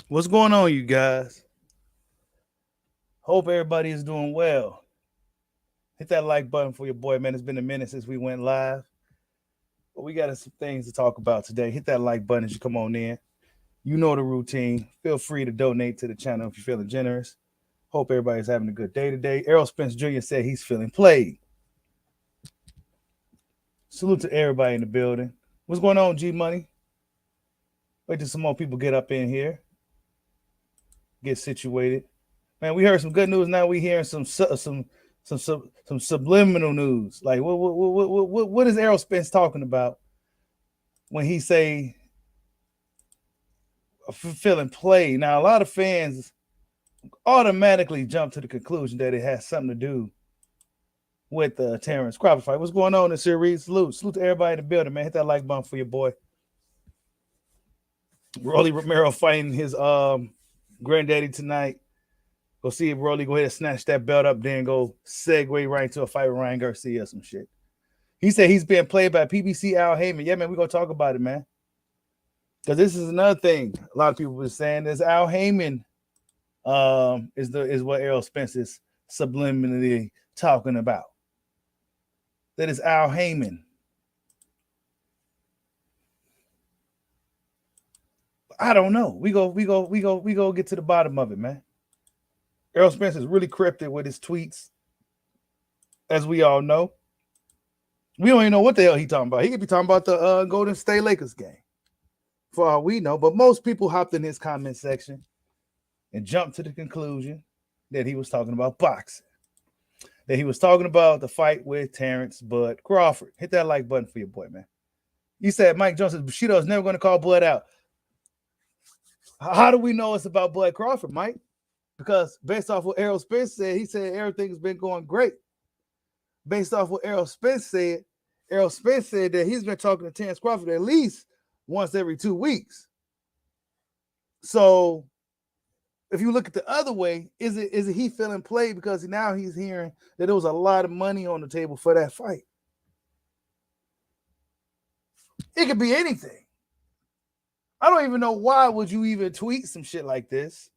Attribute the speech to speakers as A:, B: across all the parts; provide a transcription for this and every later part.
A: What's going on, you guys? Hope everybody is doing well. Hit that like button for your boy, man. It's been a minute since we went live, but we got some things to talk about today. Hit that like button as you come on in. You know the routine. Feel free to donate to the channel if you're feeling generous. Hope everybody's having a good day today. Errol Spence Jr. said he's feeling played. Salute to everybody in the building. What's going on, G Money? Wait till some more people get up in here, get situated. Man, we heard some good news. Now we hearing some subliminal news. Like what is Errol Spence talking about when he say feeling played? Now a lot of fans automatically jump to the conclusion that it has something to do with the Terence Crawford fight. What's going on in the series? Salute to everybody in the building, man. Hit that like button for your boy. Rolly Romero fighting his granddaddy tonight. Go see if Rolly go ahead and snatch that belt up, then go segue right into a fight with Ryan Garcia or some shit. He said he's being played by PBC Al Heyman. Yeah, man, we're gonna talk about it, man. Because this is another thing a lot of people were saying is Al Heyman is what Errol Spence is subliminally talking about. That is Al Heyman. I don't know. We go get to the bottom of it, man. Errol Spence is really cryptic with his tweets, as we all know. We don't even know what the hell he talking about. He could be talking about the Golden State Lakers game, for all we know. But most people hopped in his comment section and jumped to the conclusion that he was talking about boxing, that he was talking about the fight with Terence Bud Crawford. Hit that like button for your boy, man. You said Mike Jones says Bushido is never going to call Bud out. How do we know it's about Bud Crawford, Mike? Because based off what Errol Spence said, he said everything's been going great. Based off what Errol Spence said that he's been talking to Terence Crawford at least once every 2 weeks. So if you look at the other way, is it he feeling played because now he's hearing that there was a lot of money on the table for that fight? It could be anything. I don't even know why would you even tweet some shit like this.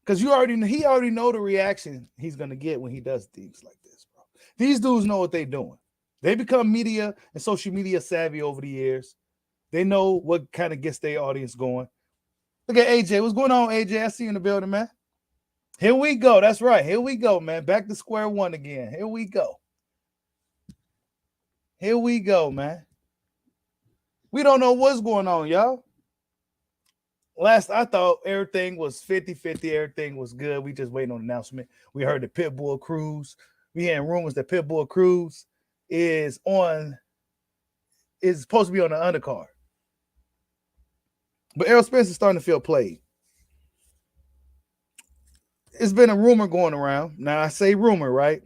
A: Because he already know the reaction he's gonna get when he does things like this, bro. These dudes know what they're doing. They become media and social media savvy over the years. They know what kind of gets their audience going. Look at AJ. What's going on, AJ? I see you in the building, man. Here we go. That's right. Here we go, man. Back to square one again. Here we go. Here we go, man. We don't know what's going on, y'all. Last I thought everything was 50-50, everything was good. We just waiting on an announcement. We heard the Pitbull Cruise. We hearing rumors that Pitbull Cruise is supposed to be on the undercard. But Errol Spence is starting to feel played. It's been a rumor going around. Now I say rumor, right?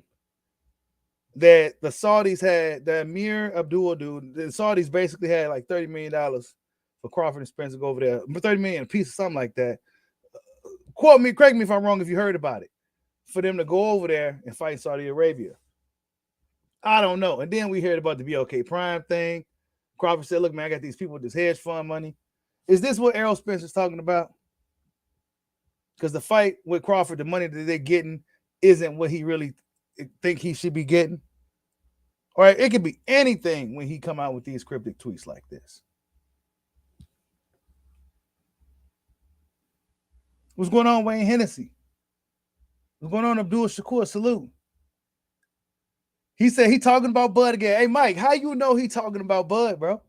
A: That the Saudis had the Amir Abdul dude. The Saudis basically had like $30 million for Crawford and Spence to go over there. 30 million a piece or something like that. Quote me, correct me if I'm wrong if you heard about it. For them to go over there and fight Saudi Arabia. I don't know. And then we heard about the BLK Prime thing. Crawford said, look, man, I got these people with this hedge fund money. Is this what Errol Spence is talking about? Because the fight with Crawford, the money that they're getting isn't what he really think he should be getting. All right, it could be anything when he come out with these cryptic tweets like this. What's going on, Wayne Hennessy? What's going on, Abdul Shakur? Salute. He said he talking about Bud again. Hey, Mike, how you know he talking about Bud, bro?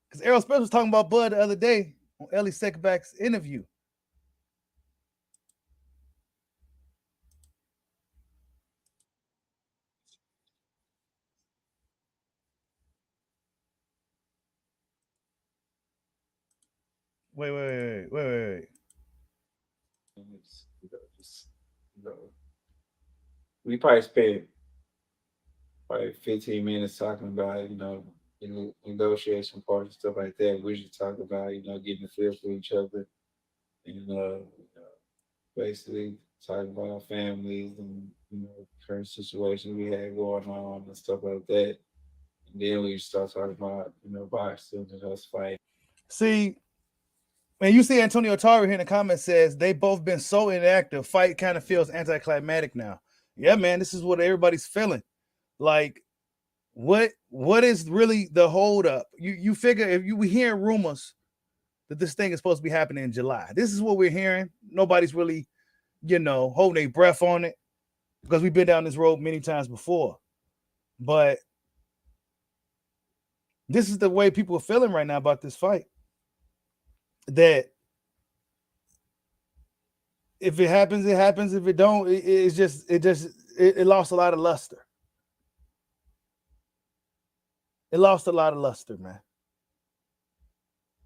A: Because Errol Spence was talking about Bud the other day on Ellie Seckback's interview. Wait.
B: Just, you know, we probably spent probably 15 minutes talking about, negotiation parts and stuff like that. We just talk about, getting a feel for each other and, basically talking about our families and, current situations we had going on and stuff like that. And then we start talking about, boxing and us fighting.
A: See, And you see Antonio Tarver here in the comments says they both been so inactive. Fight kind of feels anticlimactic now. Yeah, man, this is what everybody's feeling. Like, what is really the holdup? You figure if you were hearing rumors that this thing is supposed to be happening in July. This is what we're hearing. Nobody's really, holding their breath on it because we've been down this road many times before. But this is the way people are feeling right now about this fight. That if it happens, it happens. If it don't, it lost a lot of luster. It lost a lot of luster, man.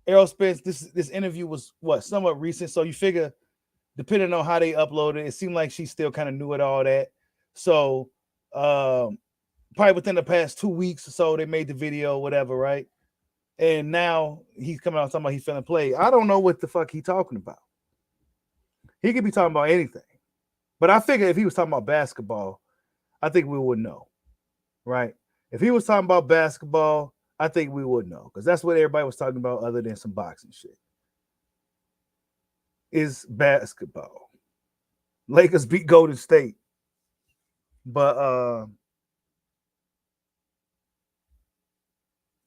A: Errol Spence, this interview was somewhat recent. So you figure, depending on how they uploaded, it seemed like she still kind of knew it all that. So probably within the past 2 weeks or so, they made the video, whatever, right? And now he's coming out talking about he's feeling played. I don't know what the fuck he's talking about. He could be talking about anything. But I figure if he was talking about basketball, I think we would know, right? If he was talking about basketball, I think we would know because that's what everybody was talking about other than some boxing shit. Is basketball. Lakers beat Golden State. But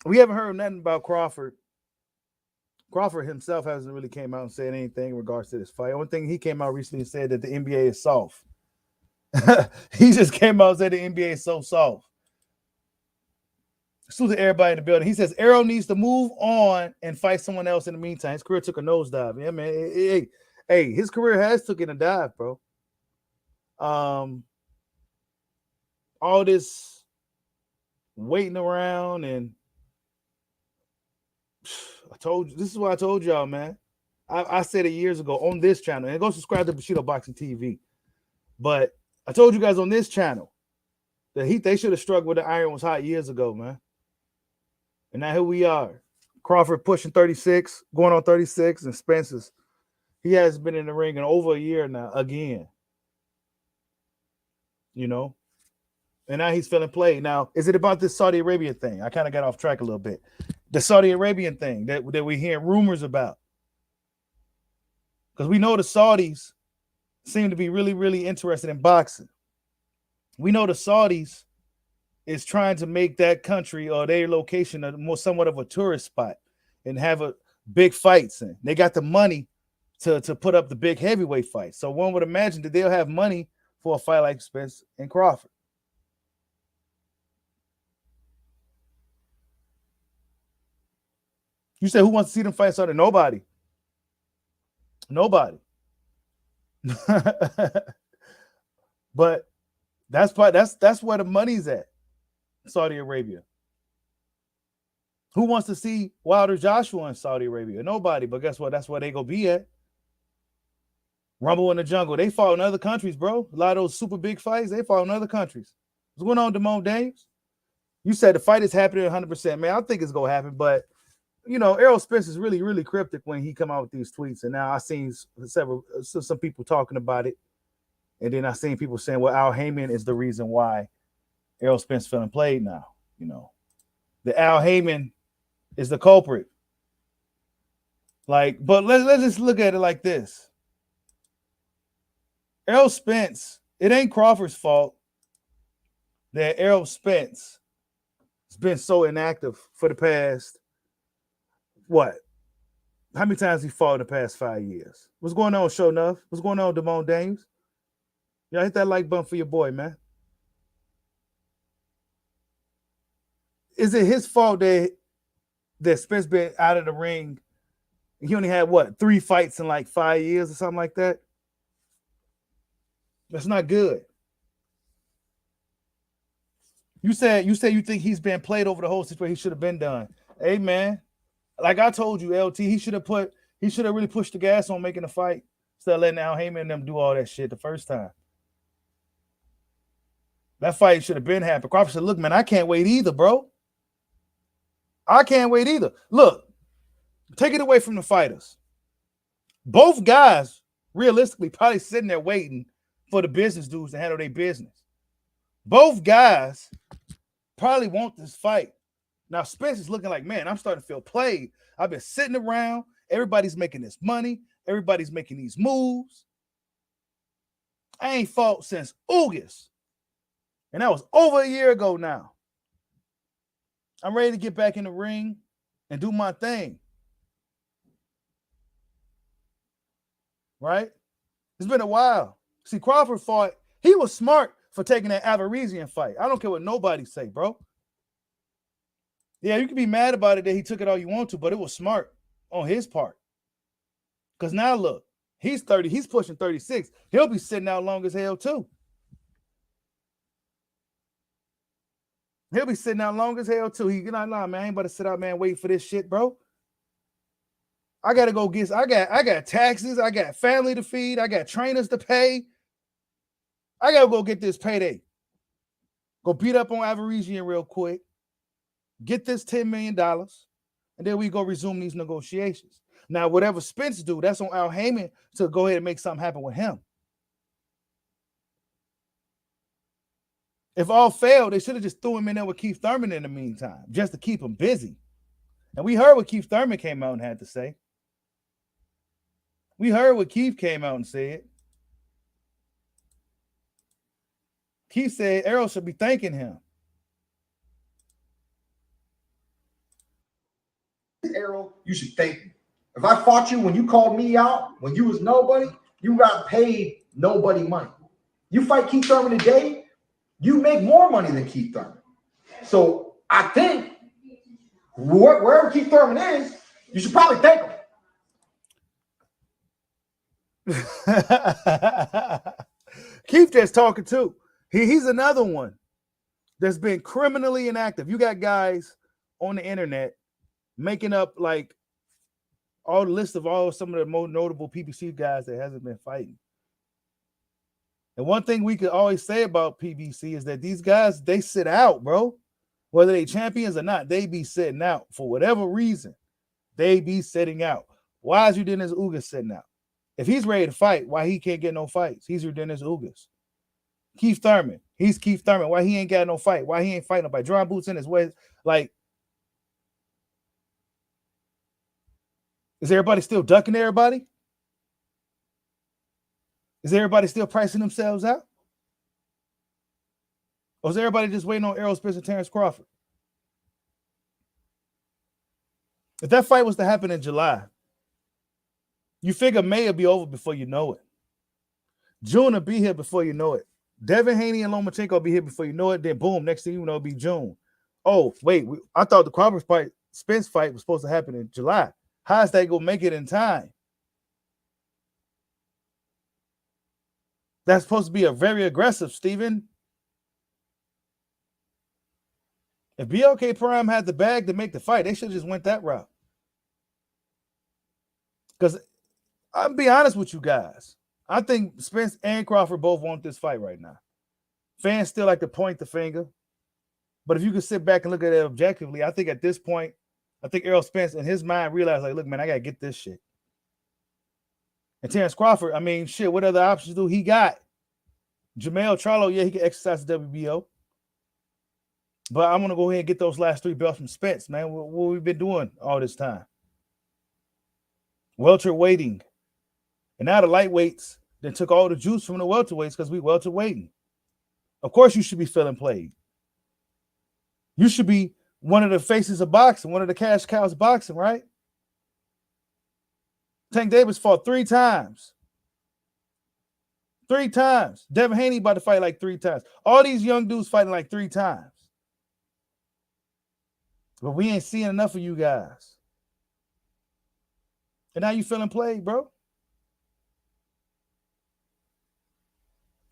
A: we haven't heard nothing about Crawford. Crawford himself hasn't really came out and said anything in regards to this fight. Only thing he came out recently and said that the NBA is soft. He just came out and said the NBA is so soft. Salute to everybody in the building. He says Errol needs to move on and fight someone else in the meantime. His career took a nosedive. Yeah, man. Hey, his career has taken a dive, bro. All this waiting around, and I told you, this is what I told y'all, man. I said it years ago on this channel, and go subscribe to Bushido Boxing TV. But I told you guys on this channel that they should have struck where the iron was hot years ago, man. And now here we are. Crawford pushing 36, going on 36, and Spence's. He has been in the ring in over a year now, again. And now he's feeling played. Now, is it about this Saudi Arabian thing? I kind of got off track a little bit. The Saudi Arabian thing that we're hearing rumors about. Because we know the Saudis seem to be really, really interested in boxing. We know the Saudis is trying to make that country or their location somewhat of a tourist spot and have big fights. And they got the money to put up the big heavyweight fights. So one would imagine that they'll have money for a fight like Spence and Crawford. You say who wants to see them fight Saudi? Nobody. But that's where the money's at. Saudi Arabia. Who wants to see Wilder Joshua in Saudi Arabia? Nobody. But guess what? That's where they gonna be at. Rumble in the Jungle. They fought in other countries, bro. A lot of those super big fights, they fought in other countries. What's going on, Damone Dames? You said the fight is happening 100%. Man, I think it's gonna happen, but Errol Spence is really, really cryptic when he come out with these tweets. And now I've seen some people talking about it. And then I've seen people saying, well, Al Heyman is the reason why Errol Spence feeling played now. The Al Heyman is the culprit. But let's just look at it like this. Errol Spence, it ain't Crawford's fault that Errol Spence has been so inactive for the past, how many times he fought in the past 5 years? What's going on, Show Enough? What's going on, Damone Dames? Y'all hit that like button for your boy, man. Is it his fault that Spence been out of the ring? He only had 3 fights in 5 years or something like that? That's not good. You said you think he's been played over the whole situation. He should have been done. Hey, man, like I told you, LT, he should have really pushed the gas on making a fight instead of letting Al Heyman and them do all that shit the first time. That fight should have been happened. Crawford said, look, man, I can't wait either, bro. I can't wait either. Look, take it away from the fighters. Both guys, realistically, probably sitting there waiting for the business dudes to handle their business. Both guys probably want this fight. Now, Spence is looking like, man, I'm starting to feel played. I've been sitting around Everybody's making this money. Everybody's making these moves. I ain't fought since August. And that was over a year ago now. I'm ready to get back in the ring and do my thing. Right? It's been a while. See, Crawford fought. He was smart for taking that Avaresian fight. I don't care what nobody say, bro. Yeah, you can be mad about it that he took it all you want to, but it was smart on his part. Because now look, he's 30. He's pushing 36. He'll be sitting out long as hell too. He'll be sitting out long as hell too. Nah, man, I ain't about to sit out, man, waiting for this shit, bro. I gotta go get. I got taxes. I got family to feed. I got trainers to pay. I gotta go get this payday. Go beat up on Avaresian real quick. Get this $10 million, and then we go resume these negotiations. Now, whatever Spence do, that's on Al Heyman to go ahead and make something happen with him. If all failed, they should have just threw him in there with Keith Thurman in the meantime, just to keep him busy. And we heard what Keith Thurman came out and had to say. We heard what Keith came out and said. Keith said Errol should be thanking him.
C: Errol, you should thank me. If I fought you when you called me out, when you was nobody, you got paid nobody money. You fight Keith Thurman today, you make more money than Keith Thurman. So I think wherever Keith Thurman is, you should probably thank
A: him. Keith just talking too. He's another one that's been criminally inactive. You got guys on the internet making up like all the list of all some of the most notable PBC guys that hasn't been fighting. And one thing we could always say about PBC is that these guys, they sit out, bro. Whether they champions or not, they be sitting out for whatever reason. They be sitting out. Why is Udenis Ugas sitting out? If he's ready to fight, why he can't get no fights? He's Udenis Ugas. Keith Thurman, he's Keith Thurman. Why he ain't got no fight? Why he ain't fighting nobody? Drawing boots in his way. Like, is everybody still ducking everybody? Is everybody still pricing themselves out? Or is everybody just waiting on Errol Spence and Terence Crawford? If that fight was to happen in July, you figure May will be over before you know it. June will be here before you know it. Devin Haney and Lomachenko will be here before you know it. Then boom, next thing you know, it'll be June. Oh, wait, I thought the Crawford fight, Spence fight was supposed to happen in July. How is that going to make it in time? That's supposed to be a very aggressive, Steven. If BLK Prime had the bag to make the fight, they should have just went that route. Because I'll be honest with you guys. I think Spence and Crawford both want this fight right now. Fans still like to point the finger. But if you could sit back and look at it objectively, I think at this point, I think Errol Spence in his mind realized, like, look, man, I got to get this shit. And Terence Crawford, I mean, shit, what other options do he got? Jamel Charlo, yeah, he can exercise the WBO. But I'm going to go ahead and get those last 3 belts from Spence, man. What we've been doing all this time. Welter waiting. And now the lightweights then took all the juice from the welterweights because we welter waiting. Of course you should be feeling played. You should be one of the faces of boxing, one of the cash cows of boxing, right? Tank Davis fought 3 times. 3 times. Devin Haney about to fight like 3 times. All these young dudes fighting like 3 times. But we ain't seeing enough of you guys. And now you feeling played, bro.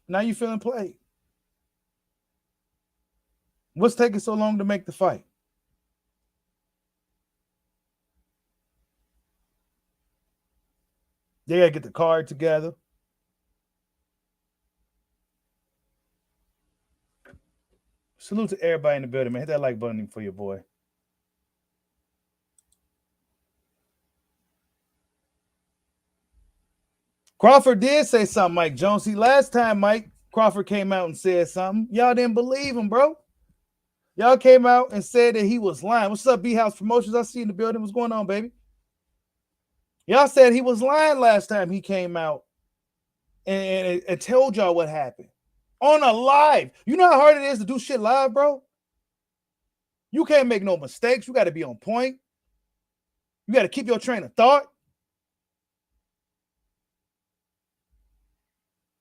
A: Now you feeling played. What's taking so long to make the fight? They gotta get the card together. Salute to everybody in the building, man. Hit that like button for your boy. Crawford did say something, Mike Jones. See, last time Mike Crawford came out and said something, y'all didn't believe him, bro. Y'all came out and said that he was lying. What's up, B-House Promotions? I see you in the building. What's going on, baby? Y'all said he was lying last time he came out and told y'all what happened on a live. You know how hard it is to do shit live, bro? You can't make no mistakes. You got to be on point. You got to keep your train of thought.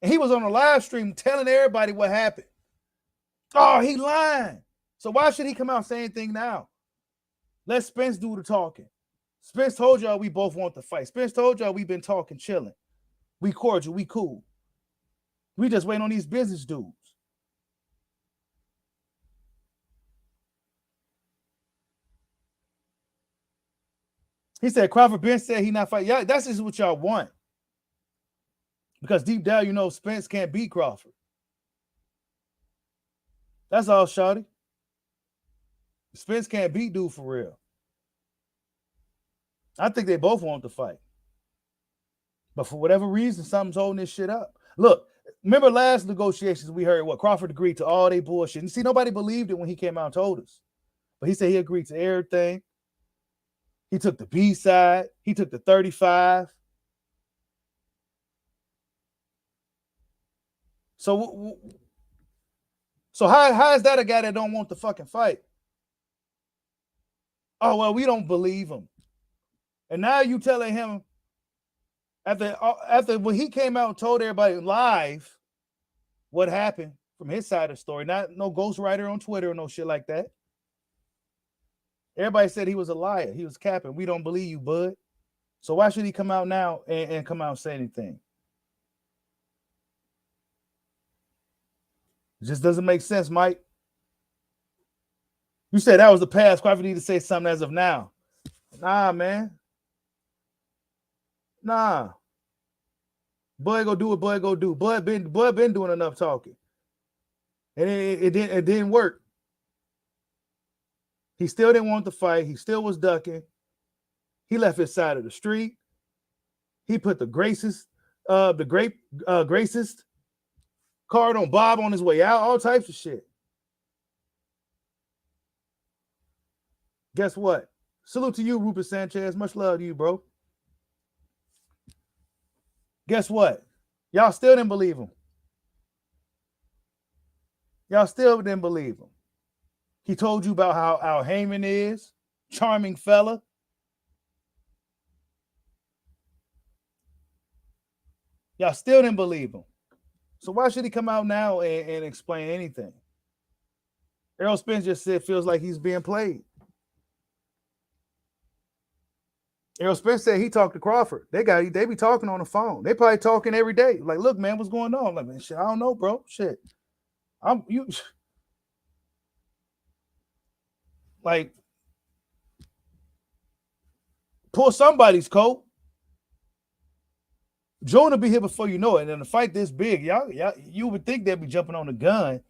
A: And he was on a live stream telling everybody what happened. Oh, he lying. So why should he come out and say anything now? Let Spence do the talking. Spence told y'all we both want to fight. Spence told y'all we've been talking, chilling. We cordial, we cool. We just waiting on these business dudes. He said Crawford Ben said he not fighting. Yeah, that's just what y'all want. Because deep down, you know Spence can't beat Crawford. That's all, shawty. Spence can't beat dude for real. I think they both want to fight. But for whatever reason, something's holding this shit up. Look, remember last negotiations we heard what Crawford agreed to all they bullshit. And see, nobody believed it when he came out and told us. But he said he agreed to everything. He took the B side. He took the 35. So how is that a guy that don't want to fucking fight? Oh, well, we don't believe him. And now you telling him after when he came out and told everybody live what happened from his side of the story, not no ghostwriter on Twitter or no shit like that. Everybody said he was a liar. He was capping. We don't believe you, bud. So why should he come out now and come out and say anything? It just doesn't make sense, Mike. You said that was the past. Crawford need to say something as of now. Nah, man. Nah. Bud go do what Bud go do. Bud been doing enough talking. And it didn't work. He still didn't want to fight. He still was ducking. He left his side of the street. He put the greatest card on Bob on his way out. All types of shit. Guess what? Salute to you, Rupert Sanchez. Much love to you, bro. Guess what? Y'all still didn't believe him. Y'all still didn't believe him. He told you about how Al Heyman is. Charming fella. Y'all still didn't believe him. So why should he come out now and explain anything? Errol Spence just said feels like he's being played. Errol Spence said he talked to Crawford. They be talking on the phone. They probably talking every day. Like, look, man, what's going on? I'm like, man, shit, I don't know, bro. Shit. Like, pull somebody's coat. Jonah be here before you know it. And then the fight this big, y'all, you would think they'd be jumping on the gun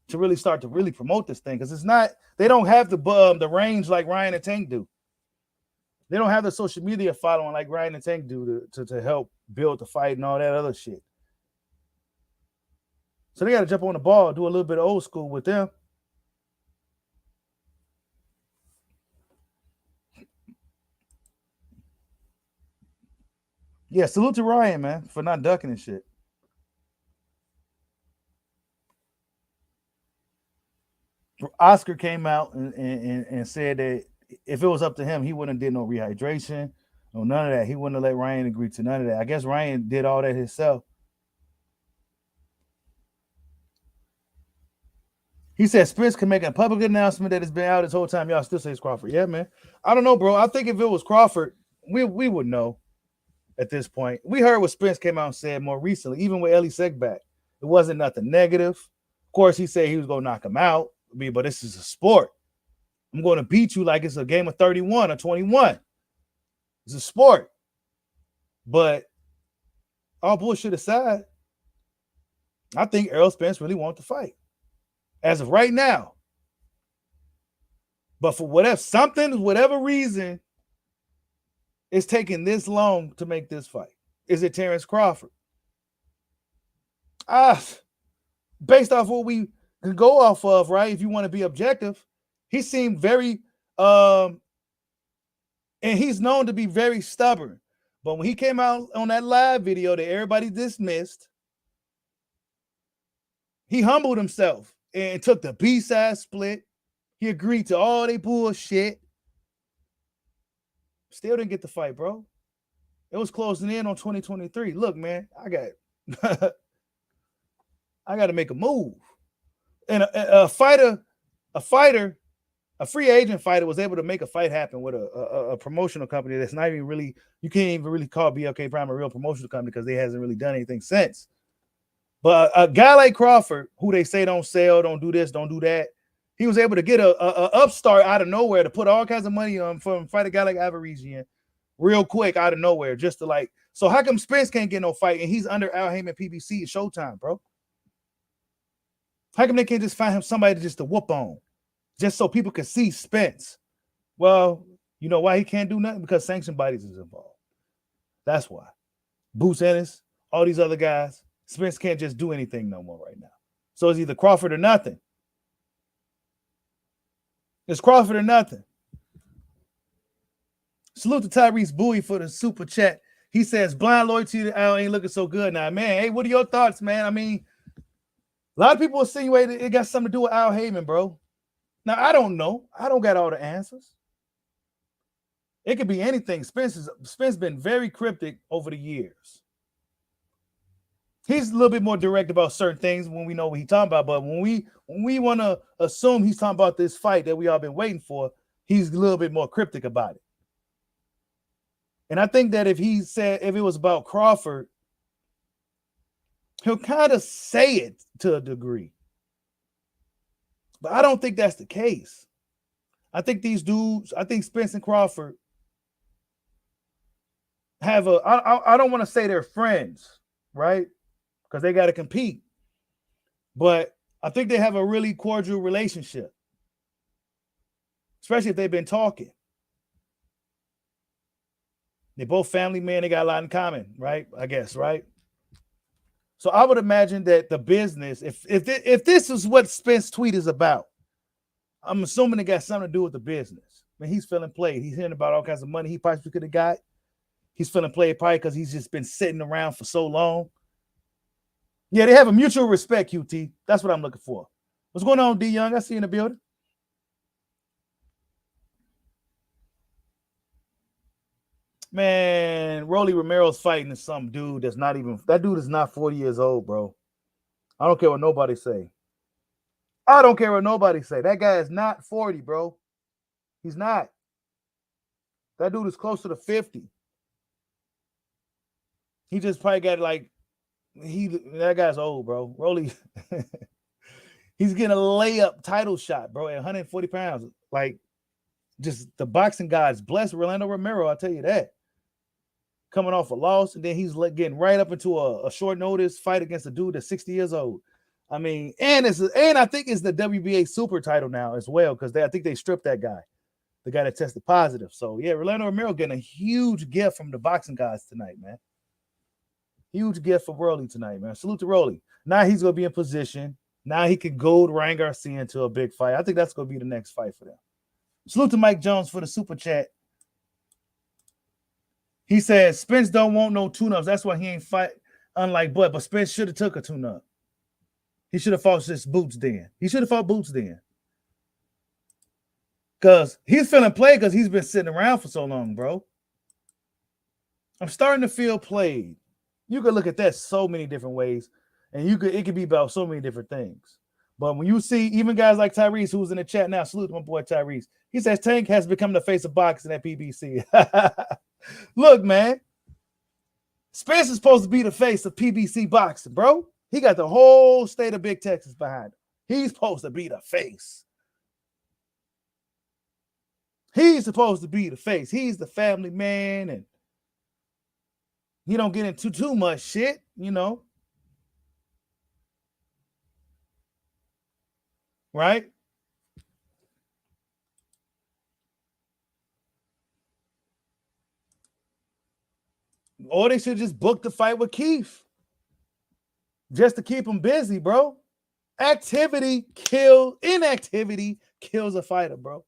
A: to really start to really promote this thing. Because it's not, they don't have the range like Ryan and Tank do. They don't have the social media following like Ryan and Tank do to help build the fight and all that other shit. So they got to jump on the ball, do a little bit of old school with them. Yeah, salute to Ryan, man, for not ducking and shit. Oscar came out and said that if it was up to him, he wouldn't have did no rehydration, no none of that. He wouldn't have let Ryan agree to none of that. I guess Ryan did all that himself. He said Spence can make a public announcement that it's been out this whole time. Y'all still say it's Crawford. Yeah, man. I don't know, bro. I think if it was Crawford, we would know at this point. We heard what Spence came out and said more recently, even with Ellie Seckback. It wasn't nothing negative. Of course, he said he was going to knock him out, but this is a sport. I'm going to beat you like it's a game of 31 or 21. It's a sport. But all bullshit aside, I think Errol Spence really wants to fight. As of right now. But for whatever reason, it's taking this long to make this fight. Is it Terence Crawford? Based off what we can go off of, right? If you want to be objective, he seemed very and he's known to be very stubborn. But when he came out on that live video that everybody dismissed, he humbled himself and took the B-side split. He agreed to all they bullshit. Still didn't get the fight, bro. It was closing in on 2023. Look, man, I got to make a move. And a free agent fighter was able to make a fight happen with a promotional company that's not even really, you can't even really call BLK Prime a real promotional company because they hasn't really done anything since. But a guy like Crawford, who they say don't sell, don't do this, don't do that, he was able to get a upstart out of nowhere to put all kinds of money on from fight a guy like Averizian real quick out of nowhere, just to like. So how come Spence can't get no fight and he's under Al Heyman PBC at Showtime, bro? How come they can't just find him somebody just to whoop on, just so people can see Spence? Well, you know why he can't do nothing? Because sanction bodies is involved. That's why. Boots Ennis, all these other guys, Spence can't just do anything no more right now. So it's either Crawford or nothing. It's Crawford or nothing. Salute to Tyrese Bowie for the super chat. He says, blind loyalty to Al ain't looking so good now. Man, hey, what are your thoughts, man? I mean, a lot of people insinuate it got something to do with Al Heyman, bro. Now, I don't know. I don't got all the answers. It could be anything. Spence been very cryptic over the years. He's a little bit more direct about certain things when we know what he's talking about. But when we want to assume he's talking about this fight that we all been waiting for, he's a little bit more cryptic about it. And I think that if it was about Crawford, he'll kind of say it to a degree. But I don't think that's the case. I think these dudes, I think Spence and Crawford have I don't want to say they're friends, right? Because they got to compete. But I think they have a really cordial relationship, especially if they've been talking. They're both family men. They got a lot in common, right? I guess, right? So I would imagine that the business, if this is what Spence tweet is about, I'm assuming it got something to do with the business. I mean, he's feeling played. He's hearing about all kinds of money he possibly could have got. He's feeling played probably because he's just been sitting around for so long. Yeah, they have a mutual respect, QT. That's what I'm looking for. What's going on, D Young? I see you in the building. Man, Rolly Romero's fighting some dude that's not even, that dude is not 40 years old, bro. I don't care what nobody say. I don't care what nobody say. That guy is not 40, bro. He's not. That dude is closer to 50. He just probably got like, that guy's old, bro. Rolly, he's getting a layup title shot, bro, at 140 pounds. Like, just the boxing gods bless Rolando Romero, I'll tell you that. Coming off a loss, and then he's getting right up into a short notice fight against a dude that's 60 years old. I mean, and I think it's the WBA super title now as well, because I think they stripped that guy, the guy that tested positive. So yeah, Rolando Romero getting a huge gift from the boxing guys tonight, man. Huge gift for Rolly tonight, man. Salute to Rolly. Now he's gonna be in position. Now he can goad Ryan Garcia into a big fight. I think that's gonna be the next fight for them. Salute to Mike Jones for the super chat. He says Spence don't want no tune-ups. That's why he ain't fight, unlike Bud. But Spence should have took a tune-up. He should have fought this Boots then. He should have fought Boots then. Because he's feeling played because he's been sitting around for so long, bro. I'm starting to feel played. You could look at that so many different ways. And it could be about so many different things. But when you see even guys like Tyrese, who's in the chat now, salute to my boy Tyrese. He says Tank has become the face of boxing at PBC. Look, man. Spence is supposed to be the face of PBC boxing, bro. He got the whole state of Big Texas behind him. He's supposed to be the face. He's supposed to be the face. He's the family man, and he don't get into too much shit, you know. Right? Or they should just book the fight with Keith. Just to keep him busy, bro. Inactivity kills a fighter, bro.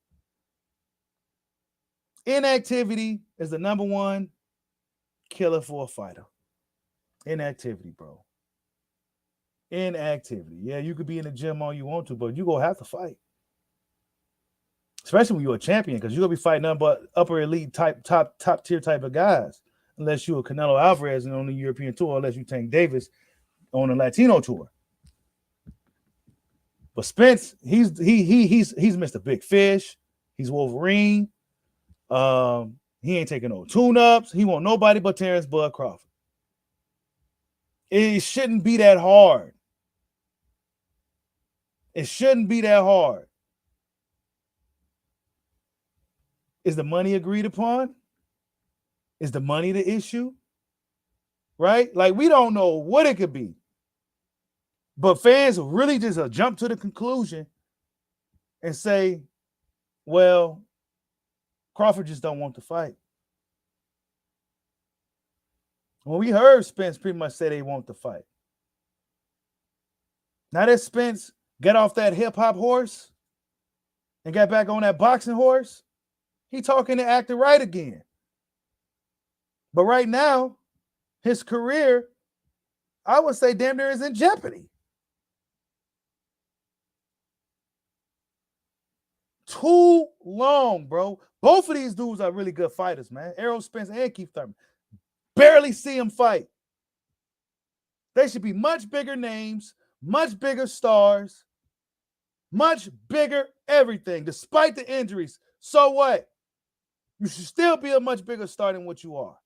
A: Inactivity is the number one killer for a fighter. Inactivity, bro. Inactivity. Yeah, you could be in the gym all you want to, but you're going to have to fight. Especially when you're a champion, because you're going to be fighting nothing but upper elite type, top tier type of guys. Unless you're a Canelo Alvarez and on the European tour, unless you Tank Davis on the Latino tour. But Spence, he's Mr. Big Fish. He's Wolverine. He ain't taking no tune-ups. He want nobody but Terence Bud Crawford. It shouldn't be that hard. It shouldn't be that hard. Is the money agreed upon? Is the money the issue? Right? Like, we don't know what it could be. But fans really just jump to the conclusion and say, well, Crawford just don't want to fight. When we heard Spence pretty much say they want to fight. Now that Spence got off that hip-hop horse and got back on that boxing horse, he talking and acting right again. But right now, his career, I would say damn near is in jeopardy. Too long, bro. Both of these dudes are really good fighters, man. Errol Spence and Keith Thurman. Barely see them fight. They should be much bigger names, much bigger stars, much bigger everything, despite the injuries. So what? You should still be a much bigger star than what you are.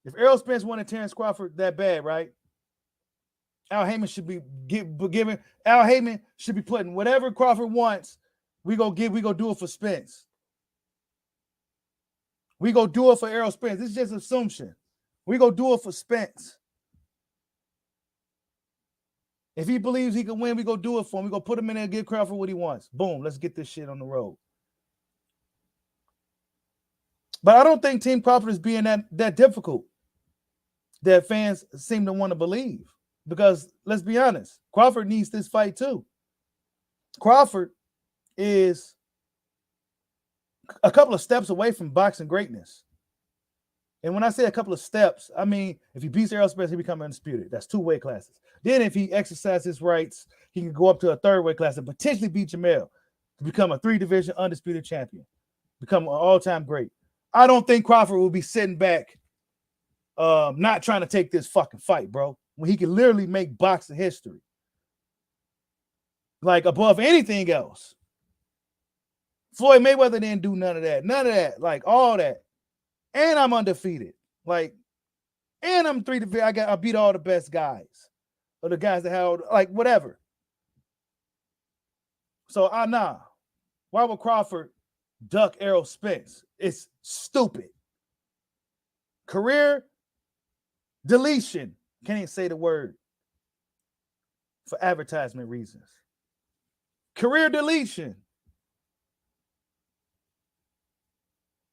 A: If Errol Spence wanted Terence Crawford that bad, right? Al Heyman should be giving. Al Heyman should be putting whatever Crawford wants. We go do it for Spence. We go do it for Errol Spence. This is just assumption. We go do it for Spence. If he believes he can win, we go do it for him. We go put him in there and give Crawford what he wants. Boom, let's get this shit on the road. But I don't think Team Crawford is being that difficult that fans seem to want to believe. Because let's be honest, Crawford needs this fight too. Crawford is a couple of steps away from boxing greatness. And when I say a couple of steps, I mean, if he beats Errol Spence, he becomes undisputed. That's 2 weight classes. Then if he exercises his rights, he can go up to a 3rd weight class and potentially beat Jamel to become a 3-division undisputed champion, become an all-time great. I don't think Crawford will be sitting back not trying to take this fucking fight, bro, when he can literally make boxing history. Like, above anything else. Floyd Mayweather didn't do none of that. None of that. Like, all that. And I'm undefeated. Like, and I'm 3-division. I beat all the best guys. Or the guys that held, like, whatever. So, nah. Why would Crawford duck Errol Spence? It's stupid. Career deletion. Can't even say the word for advertisement reasons. Career deletion.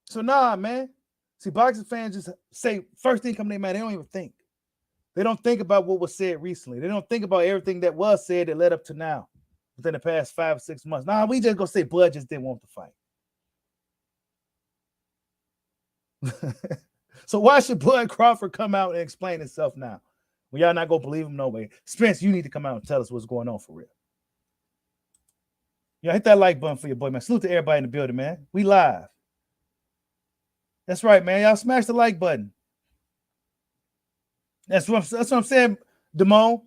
A: So nah, man. See, boxing fans just say first thing come to their mind. They don't even think. They don't think about what was said recently. They don't think about everything that was said that led up to now within the past 5 or 6 months. Nah, we just gonna say Bud just didn't want to fight. So why should Bud Crawford come out and explain himself now? Well, y'all not gonna believe him no way. Spence, you need to come out and tell us what's going on for real. Yeah, hit that like button for your boy, man. Salute to everybody in the building, man. We live. That's right, man. Y'all smash the like button. That's what I'm saying, Damone.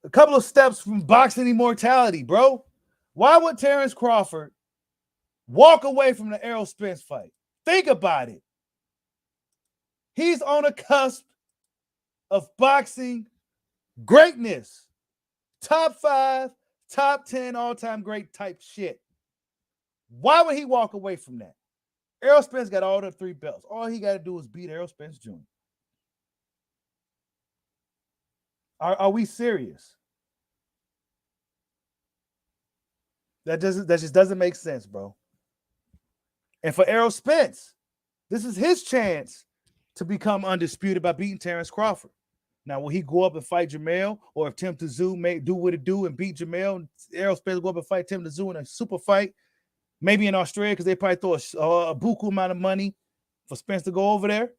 A: A couple of steps from boxing immortality, bro. Why would Terence Crawford walk away from the Errol Spence fight? Think about it. He's on a cusp of boxing greatness. Top 5, top 10 all-time great type shit. Why would he walk away from that? Errol Spence got all the 3 belts. All he got to do is beat Errol Spence Jr. Are we serious? That just doesn't make sense, bro. And for Errol Spence, this is his chance to become undisputed by beating Terence Crawford. Now, will he go up and fight Jamel? Or if Tim Tszyu may do what it do and beat Jamel, Errol Spence will go up and fight Tim Tszyu in a super fight, maybe in Australia, because they probably throw a buku amount of money for Spence to go over there.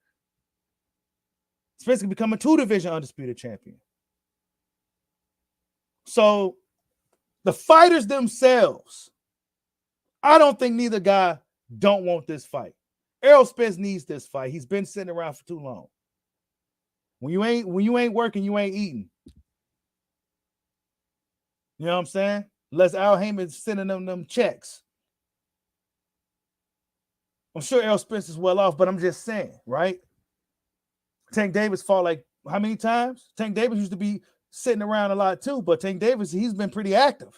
A: Spence can become a 2-division undisputed champion. So the fighters themselves, I don't think neither guy don't want this fight. Errol Spence needs this fight. He's been sitting around for too long. When you ain't working, you ain't eating. You know what I'm saying? Unless Al Heyman's sending them checks. I'm sure Errol Spence is well off, but I'm just saying, right? Tank Davis fought like how many times? Tank Davis used to be sitting around a lot too, but Tank Davis, he's been pretty active.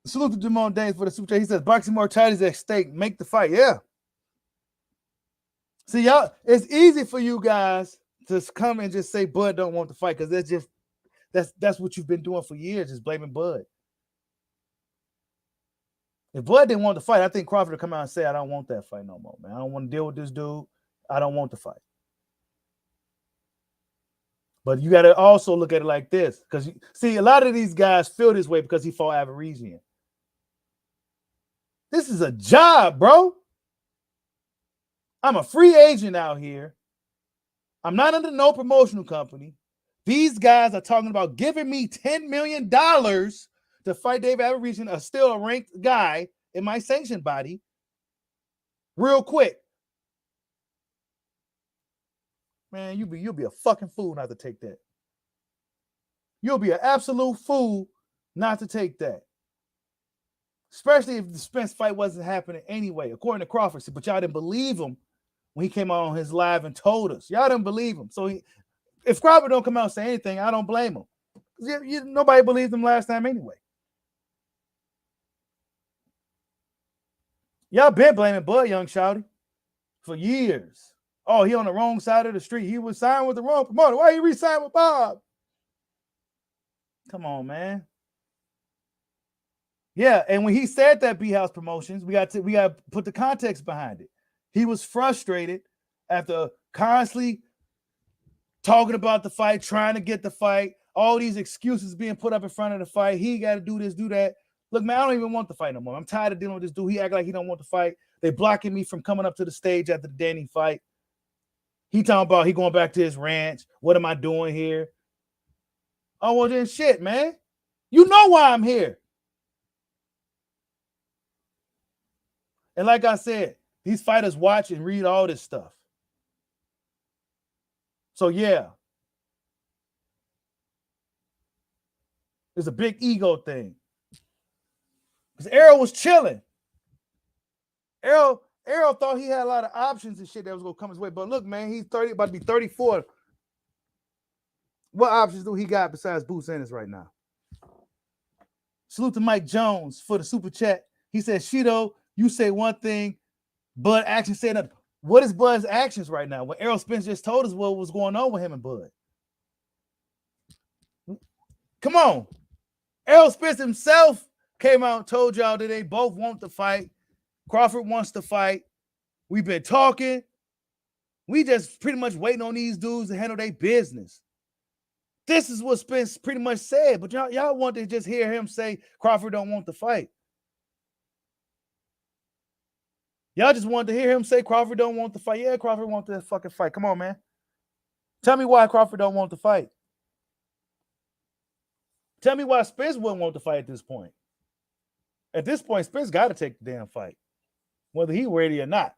A: Salute to Jamon Davis for the super chat. He says, boxing mortality is at stake. Make the fight. Yeah. See, y'all, it's easy for you guys to come and just say Bud don't want the fight because that's what you've been doing for years, just blaming Bud. If Bud didn't want the fight, I think Crawford would come out and say, I don't want that fight no more, man. I don't want to deal with this dude. I don't want the fight. But you got to also look at it like this. Because, see, a lot of these guys feel this way because he fought Avaresian. This is a job, bro. I'm a free agent out here. I'm not under no promotional company. These guys are talking about giving me $10 million to fight David Avaresian, still a ranked guy in my sanctioned body, real quick. Man, you'll be a fucking fool not to take that. You'll be an absolute fool not to take that. Especially if the Spence fight wasn't happening anyway, according to Crawford. But y'all didn't believe him when he came out on his live and told us. Y'all didn't believe him. So if Crawford don't come out and say anything, I don't blame him. Nobody believed him last time anyway. Y'all been blaming Bud Young Shouty for years. Oh, he on the wrong side of the street. He was signed with the wrong promoter. Why he re-signed with Bob? Come on, man. Yeah, and when he said that B-House Promotions, we got to put the context behind it. He was frustrated after constantly talking about the fight, trying to get the fight, all these excuses being put up in front of the fight. He got to do this, do that. Look, man, I don't even want the fight no more. I'm tired of dealing with this dude. He act like he don't want the fight. They blocking me from coming up to the stage after the Danny fight. He talking about he going back to his ranch. What am I doing here? Oh, well, then shit, man. You know why I'm here. And like I said, these fighters watch and read all this stuff. So, yeah. It's a big ego thing. Because Errol was chilling. Errol thought he had a lot of options and shit that was going to come his way. But look, man, he's about to be 34. What options do he got besides Boots Ennis right now? Salute to Mike Jones for the super chat. He said, Shido, you say one thing, Bud actions say another. What is Bud's actions right now? When Errol Spence just told us what was going on with him and Bud. Come on. Errol Spence himself came out and told y'all that they both want to fight. Crawford wants to fight. We've been talking. We just pretty much waiting on these dudes to handle their business. This is what Spence pretty much said, but y'all want to just hear him say Crawford don't want to fight. Y'all just wanted to hear him say Crawford don't want to fight. Yeah, Crawford wants to fucking fight. Come on, man. Tell me why Crawford don't want to fight. Tell me why Spence wouldn't want to fight at this point. At this point, Spence got to take the damn fight, whether he's ready or not.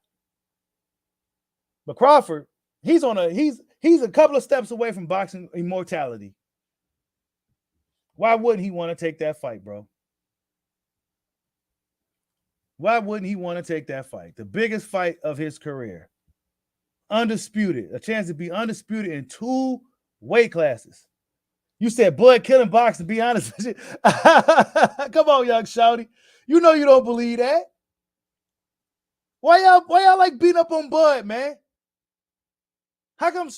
A: But Crawford, he's a couple of steps away from boxing immortality. Why wouldn't he want to take that fight, bro? Why wouldn't he want to take that fight? The biggest fight of his career. Undisputed. A chance to be undisputed in 2 weight classes. You said Bud killing boxing, be honest with you. Come on, young shouty. You know you don't believe that. Why y'all like beating up on Bud, man? How come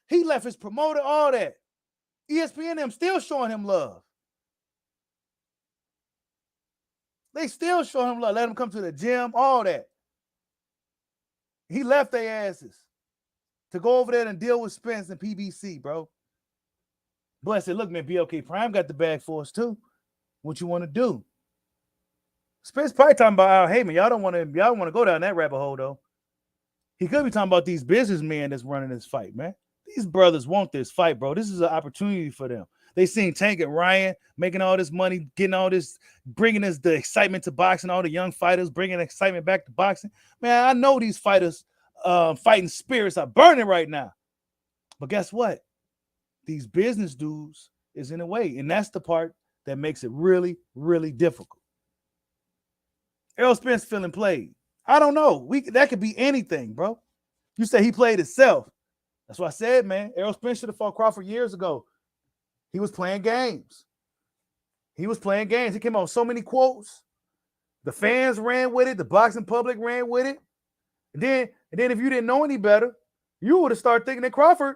A: he left his promoter, all that? ESPN them still showing him love. They still show him love. Let him come to the gym, all that. He left their asses to go over there and deal with Spence and PBC, bro. Bud said, look, man, BLK Prime got the bag for us too. What you want to do? Spence probably talking about Al Heyman. Y'all don't want to go down that rabbit hole though. He could be talking about these businessmen that's running this fight, man. These brothers want this fight, bro. This is an opportunity for them. They seen Tank and Ryan making all this money, getting all this, bringing us the excitement to boxing, all the young fighters bringing excitement back to boxing. Man, I know these fighters fighting spirits are burning right now. But guess what? These business dudes is in the way, and that's the part that makes it really, really difficult. Errol Spence feeling played. I don't know. That could be anything, bro. You say he played himself. That's what I said, man. Errol Spence should have fought Crawford years ago. He was playing games. He came out with so many quotes. The fans ran with it. The boxing public ran with it. And then if you didn't know any better, you would have started thinking that Crawford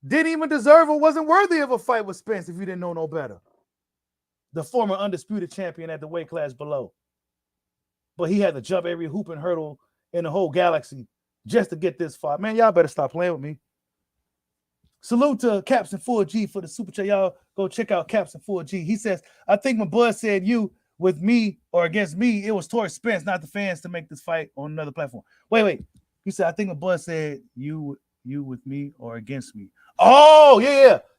A: didn't even deserve or wasn't worthy of a fight with Spence if you didn't know no better. The former undisputed champion at the weight class below. But he had to jump every hoop and hurdle in the whole galaxy just to get this fight. Man, y'all better stop playing with me. Salute to Captain 4G for the super chat. Y'all go check out Captain 4G. He says, I think when Bud said you with me or against me, it was towards Spence, not the fans, to make this fight on another platform. Wait. He said, I think when Bud said you with me or against me. Oh,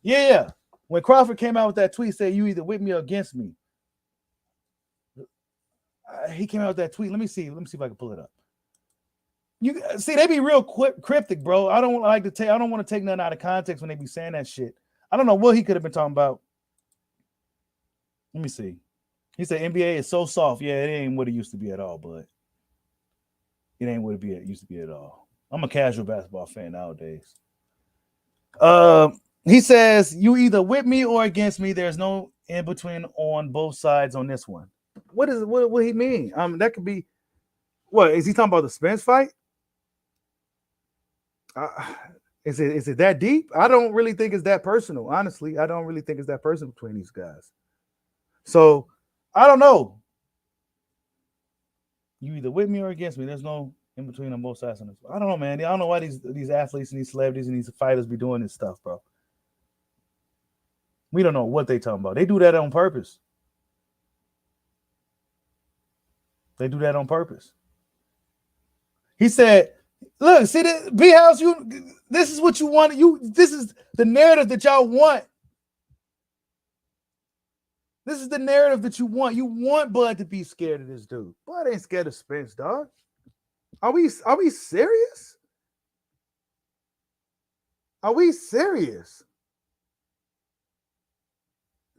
A: yeah. When Crawford came out with that tweet, said you either with me or against me. He came out with that tweet. Let me see if I can pull it up. You see, they be real cryptic, bro. I don't want to take nothing out of context when they be saying that shit. I don't know what he could have been talking about. Let me see. He said NBA is so soft. Yeah, it ain't what it used to be at all, bud. It ain't what it used to be at all. I'm a casual basketball fan nowadays. He says you either with me or against me. There's no in between on both sides on this one. What he mean? That could be. What is he talking about? The Spence fight? Is it that deep? I don't really think it's that personal. Honestly, I don't really think it's that personal between these guys. So I don't know. You either with me or against me. There's no in between on both sides on this. I don't know, man. I don't know why these athletes and these celebrities and these fighters be doing this stuff, bro. We don't know what they talking about. They do that on purpose. He said, look, see that B-House, this is what you want. This is the narrative that y'all want. This is the narrative that you want. You want Bud to be scared of this dude. Bud ain't scared of Spence, dog. Are we serious? Are we serious?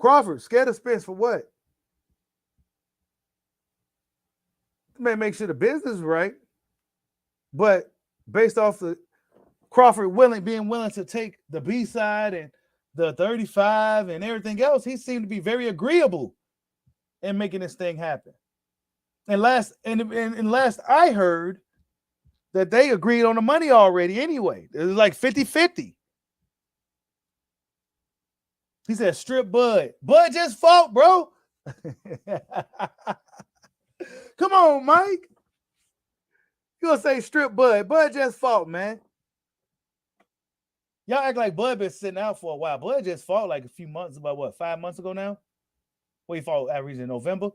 A: Crawford, scared of Spence for what? May make sure the business is right. But based off the Crawford being willing to take the B side and the 35 and everything else, he seemed to be very agreeable in making this thing happen. And last I heard that they agreed on the money already anyway. It was like 50-50. He said, strip Bud. Bud just fought, bro. Come on, Mike. You gonna say strip Bud. Bud just fought, man. Y'all act like Bud been sitting out for a while. Bud just fought like a few months, about 5 months ago now? Well, he fought average in November,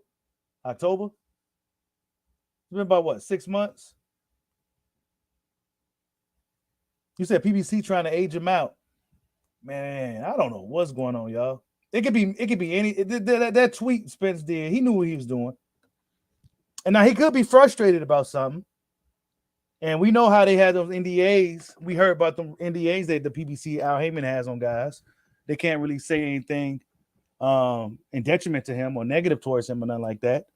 A: October. It's been about 6 months? You said PBC trying to age him out. Man, I don't know what's going on, y'all. It could be any that tweet Spence did. He knew what he was doing. And now he could be frustrated about something. And we know how they had those NDAs. We heard about the NDAs that the PBC Al Heyman has on guys. They can't really say anything in detriment to him or negative towards him or nothing like that.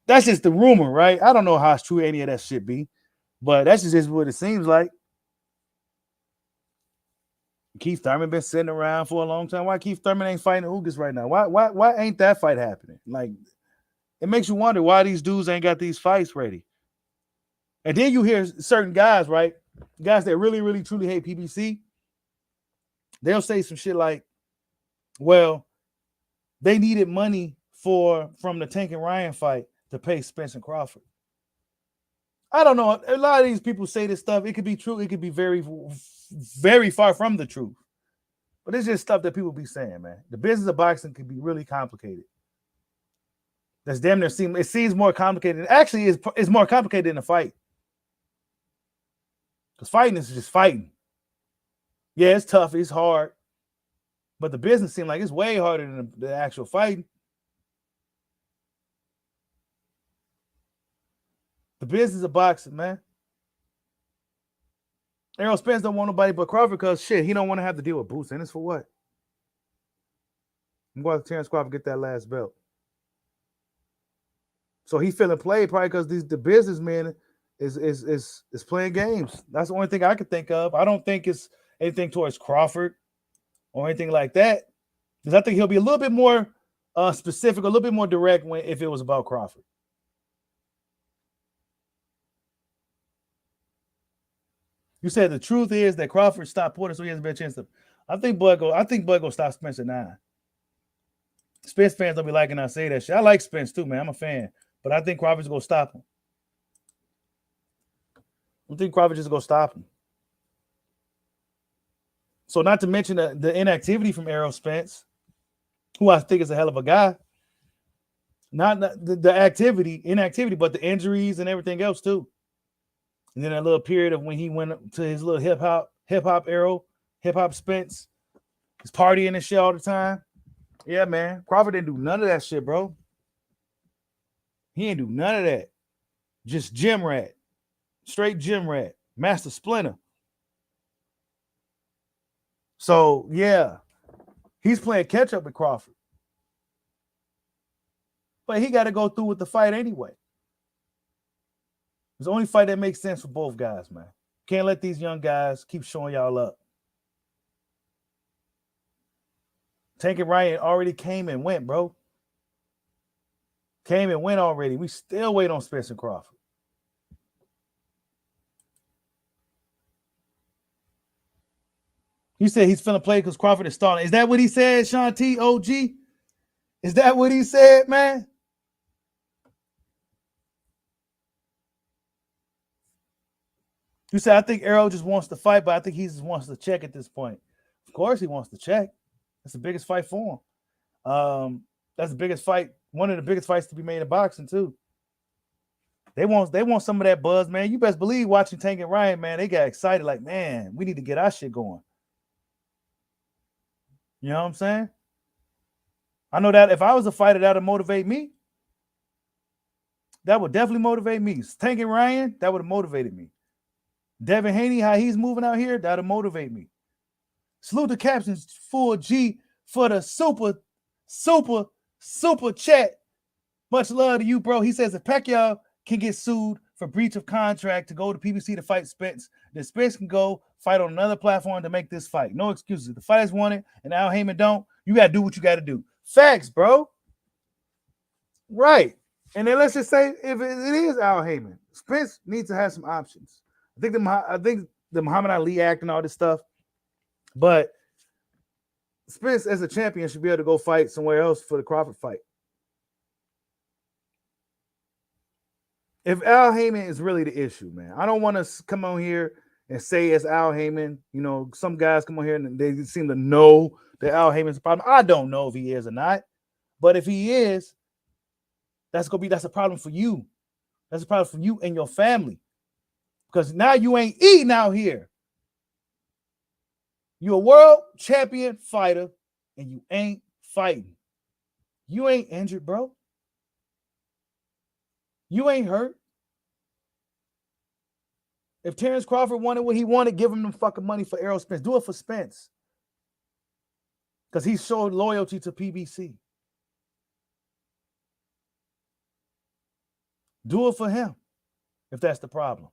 A: That's just the rumor, right? I don't know how true any of that shit be, but that's just what it seems like. Keith Thurman been sitting around for a long time. Why Keith Thurman ain't fighting Ugas right now? Why ain't that fight happening? Like, it makes you wonder why these dudes ain't got these fights ready. And then you hear certain guys, right? Guys that really, really, truly hate PBC. They'll say some shit like, well, they needed money from the Tank and Ryan fight to pay Spence and Crawford. I don't know. A lot of these people say this stuff. It could be true. It could be very, very far from the truth. But it's just stuff that people be saying, man. The business of boxing can be really complicated. That's damn near it seems more complicated. Actually, it's more complicated than a fight. Because fighting is just fighting. Yeah, it's tough, it's hard. But the business seems like it's way harder than the actual fighting. The business of boxing, man. Errol Spence don't want nobody but Crawford because shit, he don't want to have to deal with Boots. And it's for what? I'm going to Terence Crawford get that last belt. So he feeling played probably because the businessman is playing games. That's the only thing I can think of. I don't think it's anything towards Crawford or anything like that. Because I think he'll be a little bit more specific, a little bit more direct if it was about Crawford. You said the truth is that Crawford stopped Porter, so he has a better chance to. I think Bud go stop Spence at 9. Spence fans don't be liking I say that shit. I like Spence too, man. I'm a fan. But I think Crawford's gonna stop him. I think Crawford just gonna stop him. So not to mention the inactivity from Errol Spence, who I think is a hell of a guy. Not the inactivity, but the injuries and everything else too. And then that little period of when he went to his little hip hop Errol, hip hop Spence, he's partying and shit all the time. Yeah, man. Crawford didn't do none of that shit, bro. He ain't do none of that. Just gym rat. Straight gym rat. Master Splinter. So, yeah. He's playing catch up with Crawford. But he got to go through with the fight anyway. It's the only fight that makes sense for both guys, man. Can't let these young guys keep showing y'all up. Tank and Ryan already came and went, bro. Came and went already. We still wait on Spencer Crawford. He said he's finna play because Crawford is stalling. Is that what he said, Sean T. OG? Is that what he said, man? You said, I think Errol just wants to fight, but I think he just wants to check at this point. Of course he wants to check. That's the biggest fight for him. That's the biggest fight, one of the biggest fights to be made in boxing, too. They want some of that buzz, man. You best believe watching Tank and Ryan, man, they got excited like, man, we need to get our shit going. You know what I'm saying? I know that if I was a fighter, that would motivate me. That would definitely motivate me. Tank and Ryan, that would have motivated me. Devin Haney, how he's moving out here, that'll motivate me. Salute the captains, full G for the super chat. Much love to you, bro. He says if Pacquiao can get sued for breach of contract to go to PBC to fight Spence, then Spence can go fight on another platform to make this fight. No excuses. If the fighters want it and Al Heyman don't, you got to do what you got to do. Facts, bro. Right. And then let's just say if it is Al Heyman, Spence needs to have some options. I think the Muhammad Ali Act and all this stuff, but Spence as a champion should be able to go fight somewhere else for the Crawford fight. If Al Heyman is really the issue, man, I don't want to come on here and say it's Al Heyman. You know, some guys come on here and they seem to know that Al Heyman's a problem. I don't know if he is or not, but if he is, that's a problem for you. That's a problem for you and your family. Because now you ain't eating out here. You're a world champion fighter and you ain't fighting. You ain't injured, bro. You ain't hurt. If Terence Crawford wanted what he wanted, give him the fucking money for Errol Spence. Do it for Spence. Because he showed loyalty to PBC. Do it for him if that's the problem.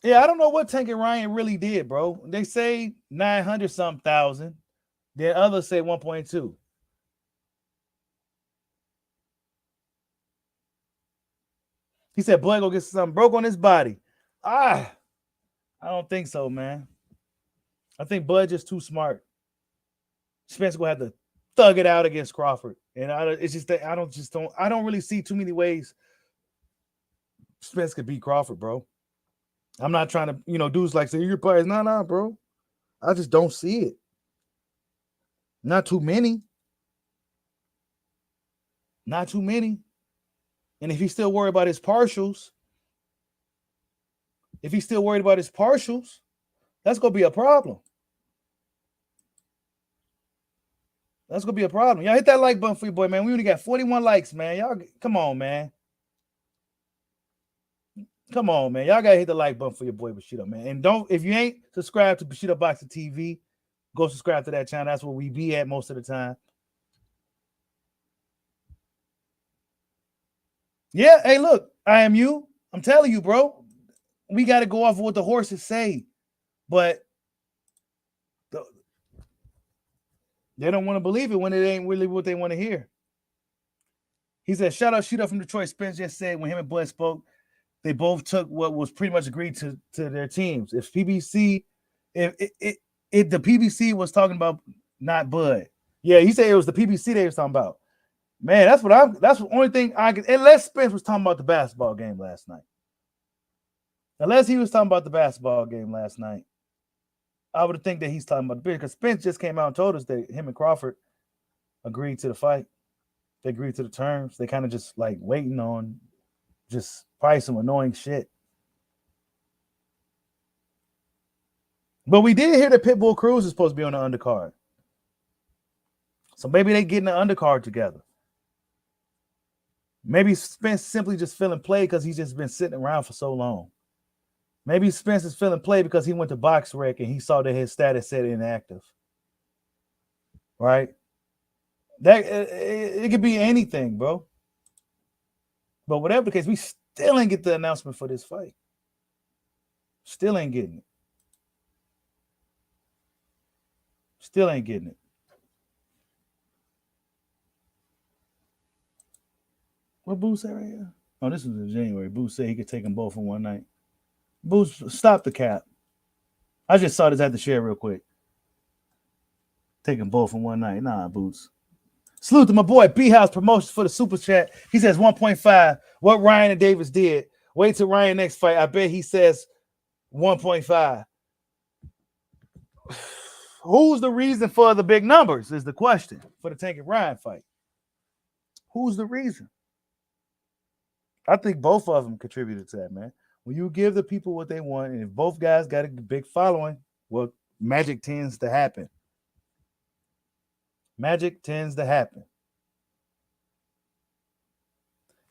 A: Yeah, I don't know what Tank and Ryan really did, bro. They say 900-something thousand. Then others say 1.2. He said, Bud go get something broke on his body. I don't think so, man. I think Bud just too smart. Spence gonna have to thug it out against Crawford. And it's just that I don't really see too many ways Spence could beat Crawford, bro. I'm not trying to, dudes like say you're biased. Nah, bro. I just don't see it. Not too many. Not too many. And if he's still worried about his partials, that's gonna be a problem. That's gonna be a problem. Y'all hit that like button for your boy, man. We only got 41 likes, man. Y'all, come on, man. Come on, man. Y'all gotta hit the like button for your boy Bushido, man. And if you ain't subscribed to Bushido Boxing TV, go subscribe to that channel. That's where we be at most of the time. Yeah, hey, look, I am you. I'm telling you, bro. We got to go off of what the horses say, but they don't want to believe it when it ain't really what they want to hear. He said, shout out Shooter from Detroit. Spence just said when him and Bud spoke, they both took what was pretty much agreed to their teams. If the PBC was talking about, not Bud. Yeah, he said it was the PBC they was talking about. Man, that's the only thing I can, unless Spence was talking about the basketball game last night. Unless he was talking about the basketball game last night, I would think that he's talking about the big, because Spence just came out and told us that him and Crawford agreed to the fight. They agreed to the terms. They kind of just like waiting on just probably some annoying shit. But we did hear that Pitbull Cruz is supposed to be on the undercard. So maybe they getting the undercard together. Maybe Spence simply just feeling played because he's just been sitting around for so long. Maybe Spence is feeling played because he went to BoxRec and he saw that his status said inactive. Right? That it could be anything, bro. But whatever the case, we still ain't get the announcement for this fight. Still ain't getting it. Still ain't getting it. What Boo said right here? Oh, this was in January. Boo said he could take them both in one night. Boo, stop the cap. I just saw this at the share real quick. Take them both in one night. Nah, Boots. Salute to my boy B-House Promotions for the super chat. He says 1.5. What Ryan and Davis did. Wait till Ryan next fight. I bet he says 1.5. Who's the reason for the big numbers is the question for the Tank and Ryan fight. Who's the reason? I think both of them contributed to that, man. When you give the people what they want, and if both guys got a big following, well, magic tends to happen. Magic tends to happen.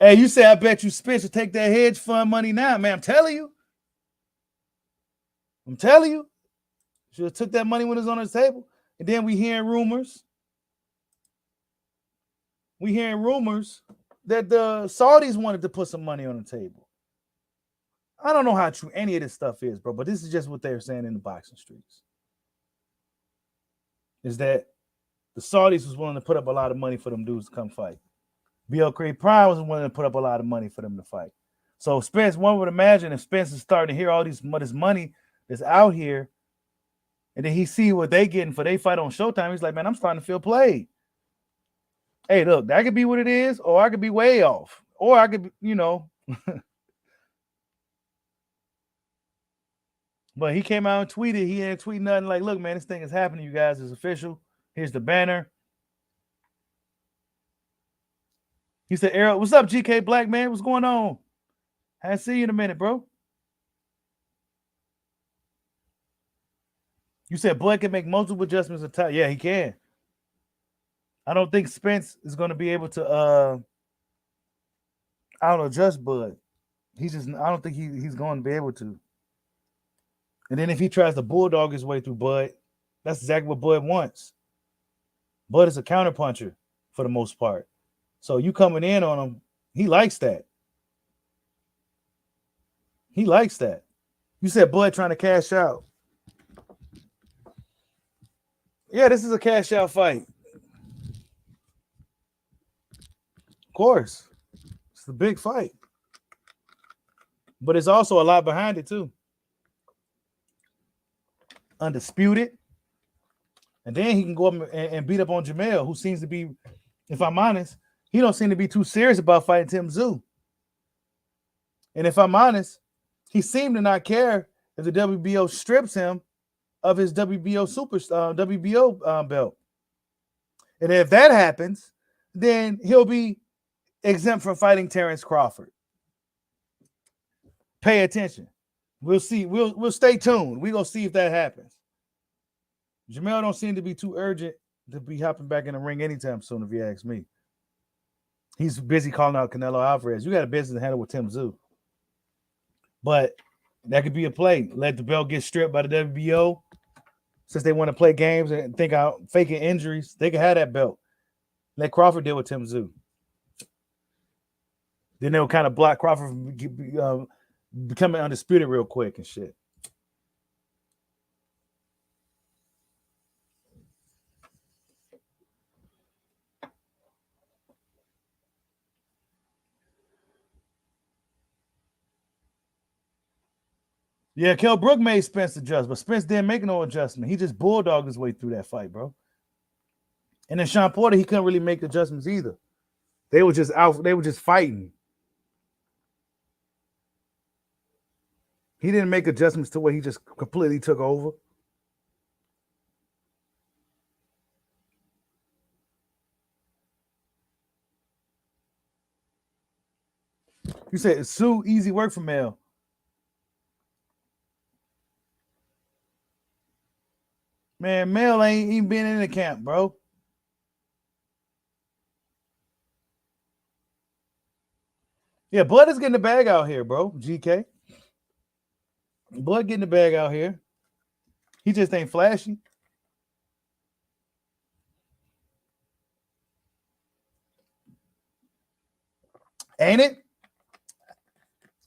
A: Hey, you say, I bet you Spence will take that hedge fund money now, man. I'm telling you. Should have took that money when it was on his table. And then we hearing rumors. That the Saudis wanted to put some money on the table. I don't know how true any of this stuff is, bro, but this is just what they're saying in the boxing streets. Is that the Saudis was willing to put up a lot of money for them dudes to come fight. BL Creed Prime was willing to put up a lot of money for them to fight. So Spence, one would imagine if Spence is starting to hear all this money that's out here, and then he see what they getting for their fight on Showtime, he's like, man, I'm starting to feel played. Hey, look, that could be what it is, or I could be way off. Or I could, But he came out and tweeted. He didn't tweet nothing like, look, man, this thing is happening, you guys. It's official. Here's the banner. He said, Errol, what's up, GK Black, man? What's going on? I haven't seen you in a minute, bro. You said Bud can make multiple adjustments of time. Yeah, he can. I don't think Spence is going to be able to adjust Bud. I don't think he's going to be able to. And then if he tries to bulldog his way through Bud, that's exactly what Bud wants. Bud is a counterpuncher for the most part. So you coming in on him, he likes that. You said Bud trying to cash out. Yeah, this is a cash out fight. Of course. It's a big fight. But there's also a lot behind it too. Undisputed. And then he can go up and beat up on Jamel, who seems to be, if I'm honest, he don't seem to be too serious about fighting Tim Tszyu. And if I'm honest, he seemed to not care if the WBO strips him of his WBO belt. And if that happens, then he'll be exempt from fighting Terence Crawford. Pay attention. We'll see. We'll stay tuned. We're gonna see if that happens. Jamel don't seem to be too urgent to be hopping back in the ring anytime soon, if you ask me. He's busy calling out Canelo Alvarez. You got a business to handle with Tim Tszyu. But that could be a play. Let the belt get stripped by the WBO. Since they want to play games and think out faking injuries, they can have that belt. Let Crawford deal with Tim Tszyu. Then they'll kind of block Crawford from becoming undisputed real quick and shit. Yeah, Kell Brook made Spence adjust, but Spence didn't make no adjustment. He just bulldogged his way through that fight, bro. And then Sean Porter, he couldn't really make adjustments either. They were just out. They were just fighting. He didn't make adjustments to where he just completely took over. You said it's Sue easy work for Mel. Man, Mel ain't even been in the camp, bro. Yeah, Bud is getting the bag out here, bro. GK. Bud getting the bag out here. He just ain't flashy. Ain't it?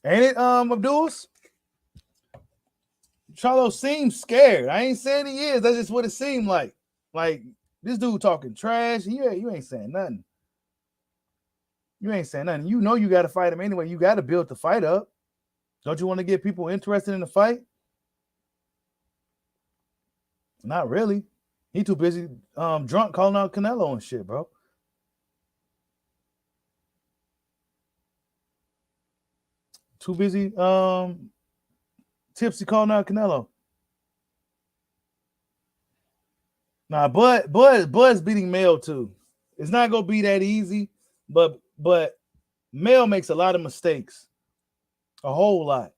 A: Ain't it, Abdul's? Charlo seems scared. I ain't saying he is. That's just what it seemed like. Like, this dude talking trash. You ain't saying nothing. You ain't saying nothing. You know you got to fight him anyway. You got to build the fight up. Don't you want to get people interested in the fight? Not really. He too busy drunk calling out Canelo and shit, bro. Too busy tipsy calling out Canelo. Nah, Bud's beating Mel too. It's not gonna be that easy, but Mel makes a lot of mistakes. A whole lot.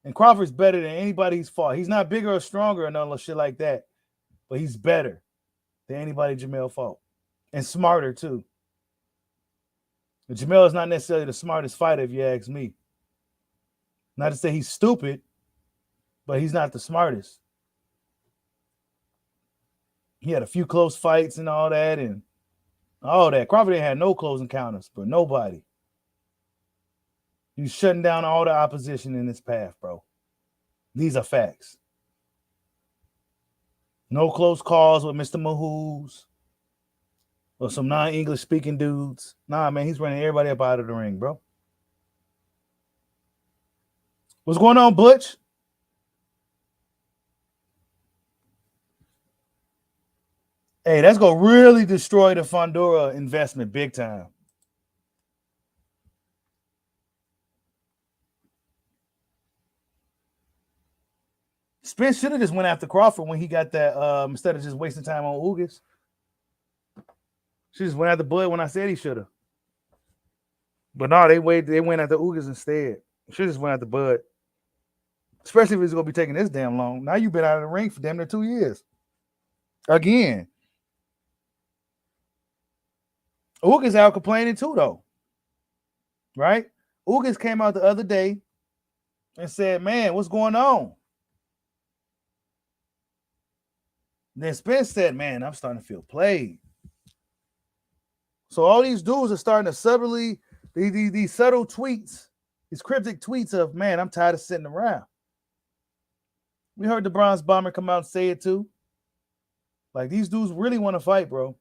A: And Crawford's better than anybody he's fought. He's not bigger or stronger or none of shit like that, but he's better than anybody Jamel fought. And smarter too. But Jamel is not necessarily the smartest fighter, if you ask me. Not to say he's stupid, but he's not the smartest. He had a few close fights and all that, Crawford ain't had no close encounters, but nobody. He's shutting down all the opposition in his path, bro. These are facts. No close calls with Mr. Mahoos or some non-English speaking dudes. Nah, man, he's running everybody up out of the ring, bro. What's going on, Butch? Hey, that's going to really destroy the Fondura investment big time. Spence should have just went after Crawford when he got that, instead of just wasting time on Ugas. She just went after Bud when I said he should have. But no, they went after Ugas instead. Should just went after Bud. Especially if it's going to be taking this damn long. Now you've been out of the ring for damn near 2 years. Again. Ugas out complaining too, though. Right? Ugas came out the other day and said, man, what's going on? Then Spence said, man, I'm starting to feel played. So all these dudes are starting to subtly, these subtle tweets, these cryptic tweets of, man, I'm tired of sitting around. We heard the Bronze Bomber come out and say it too. Like, these dudes really want to fight, bro.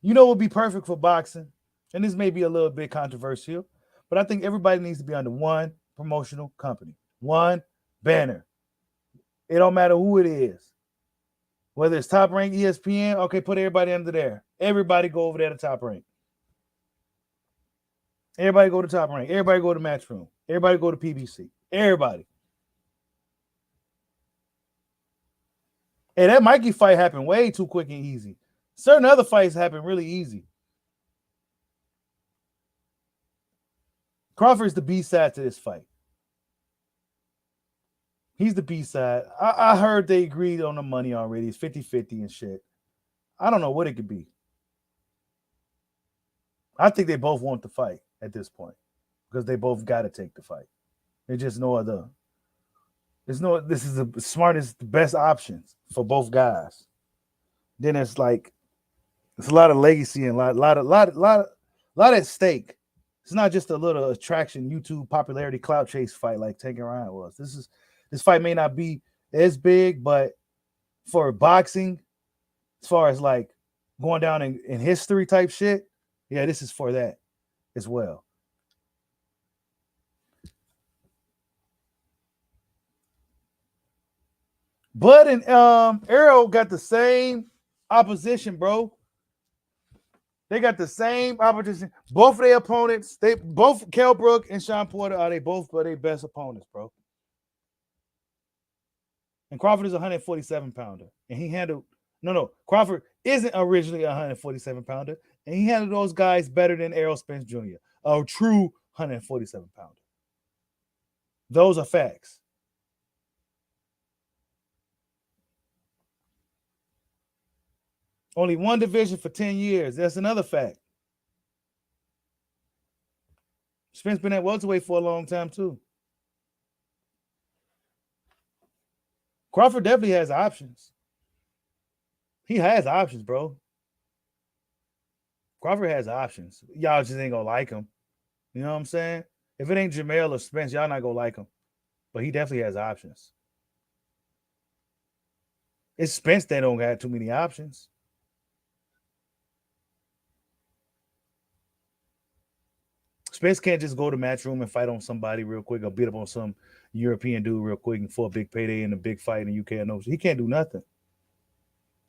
A: You know what would be perfect for boxing? And this may be a little bit controversial, but I think everybody needs to be under one promotional company. One banner. It don't matter who it is. Whether it's Top Rank, ESPN, okay, put everybody under there. Everybody go over there to Top Rank. Everybody go to Top Rank. Everybody go to Matchroom. Everybody go to PBC. Everybody. Hey, that Mikey fight happened way too quick and easy. Certain other fights happen really easy. Crawford's the B-side to this fight. He's the B-side. I heard they agreed on the money already. It's 50-50 and shit. I don't know what it could be. I think they both want the fight at this point because they both got to take the fight. There's just no other. This is the smartest, the best options for both guys. Then it's like, it's a lot of legacy and a lot at stake. It's not just a little attraction, YouTube popularity, clout chase fight like Tank and Ryan was. This fight may not be as big, but for boxing, as far as like going down in history type shit, yeah, this is for that as well. Bud and Errol got the same opposition, bro. They got the same opposition. Both of their opponents, Kell Brook and Sean Porter are their best opponents, bro. And Crawford is a 147 pounder. And he handled Crawford isn't originally a 147 pounder. And he handled those guys better than Errol Spence Jr., a true 147 pounder. Those are facts. Only one division for 10 years. That's another fact. Spence been at welterweight for a long time, too. Crawford definitely has options. He has options, bro. Crawford has options. Y'all just ain't gonna like him. You know what I'm saying? If it ain't Jamel or Spence, y'all not gonna like him. But he definitely has options. It's Spence that don't got too many options. Spence can't just go to Matchroom and fight on somebody real quick or beat up on some European dude real quick and for a big payday and a big fight in the UK. No, he can't do nothing.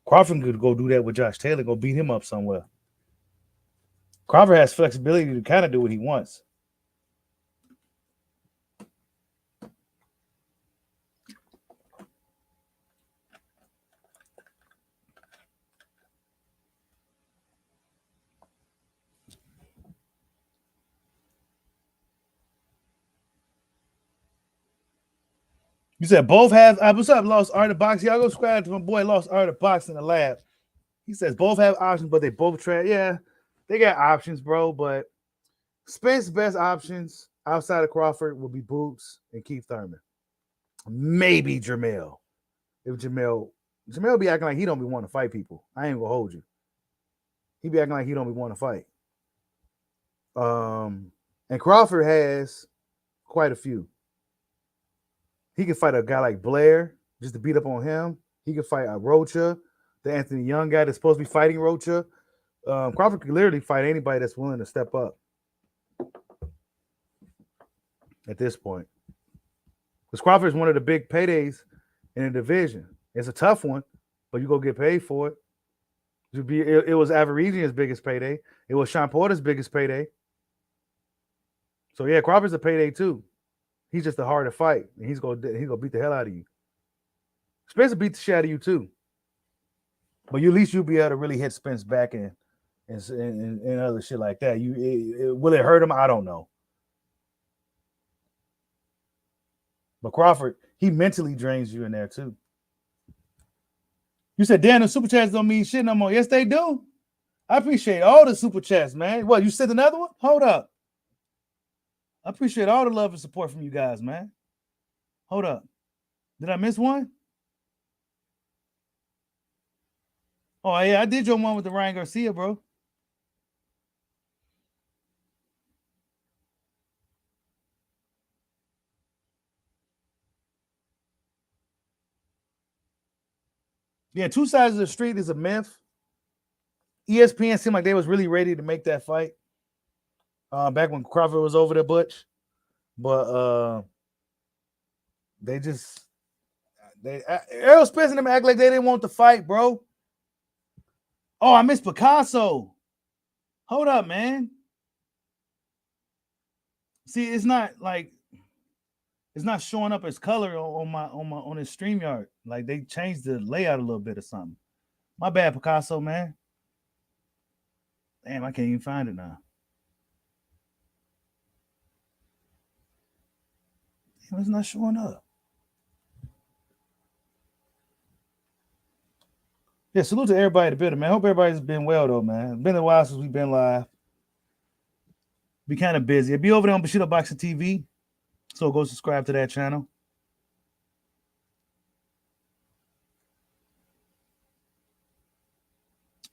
A: Crawford could go do that with Josh Taylor, go beat him up somewhere. Crawford has flexibility to kind of do what he wants. You said both have. What's up, Lost Art of Boxing? Y'all go subscribe to my boy Lost Art of Boxing in the lab. He says both have options, but they both try. Yeah, they got options, bro. But Spence's best options outside of Crawford will be Boots and Keith Thurman. Maybe Jamel. If Jamel be acting like he don't be wanting to fight people. I ain't gonna hold you. He be acting like he don't be wanting to fight. And Crawford has quite a few. He can fight a guy like Blair just to beat up on him. He can fight a Rocha, the Anthony Young guy that's supposed to be fighting Rocha. Crawford can literally fight anybody that's willing to step up at this point. Because Crawford is one of the big paydays in the division. It's a tough one, but you go get paid for it. It was Averisian's biggest payday. It was Sean Porter's biggest payday. So yeah, Crawford's a payday too. He's just a harder fight, and he's gonna beat the hell out of you. Spence will beat the shit out of you too. But at least you'll be able to really hit Spence back and other shit like that. Will it hurt him? I don't know. But Crawford, he mentally drains you in there too. You said, damn, the super chats don't mean shit no more. Yes, they do. I appreciate all the super chats, man. What, you sent another one? Hold up. I appreciate all the love and support from you guys, man. Hold up. Did I miss one? Oh, yeah, I did your one with the Ryan Garcia, bro. Yeah, two sides of the street is a myth. ESPN seemed like they was really ready to make that fight. Back when Crawford was over there, Butch. But Errol Spence and them act like they didn't want to fight, bro. Oh, I missed Picasso. Hold up, man. See, it's not like it's not showing up as color on his StreamYard. Like they changed the layout a little bit or something. My bad, Picasso, man. Damn, I can't even find it now. Damn, it's not showing up. Yeah, salute to everybody in the building, man. Hope everybody's been well though, man. It's been a while since we've been live. Be kind of busy. Be over there on Bushido Boxing TV. So go subscribe to that channel.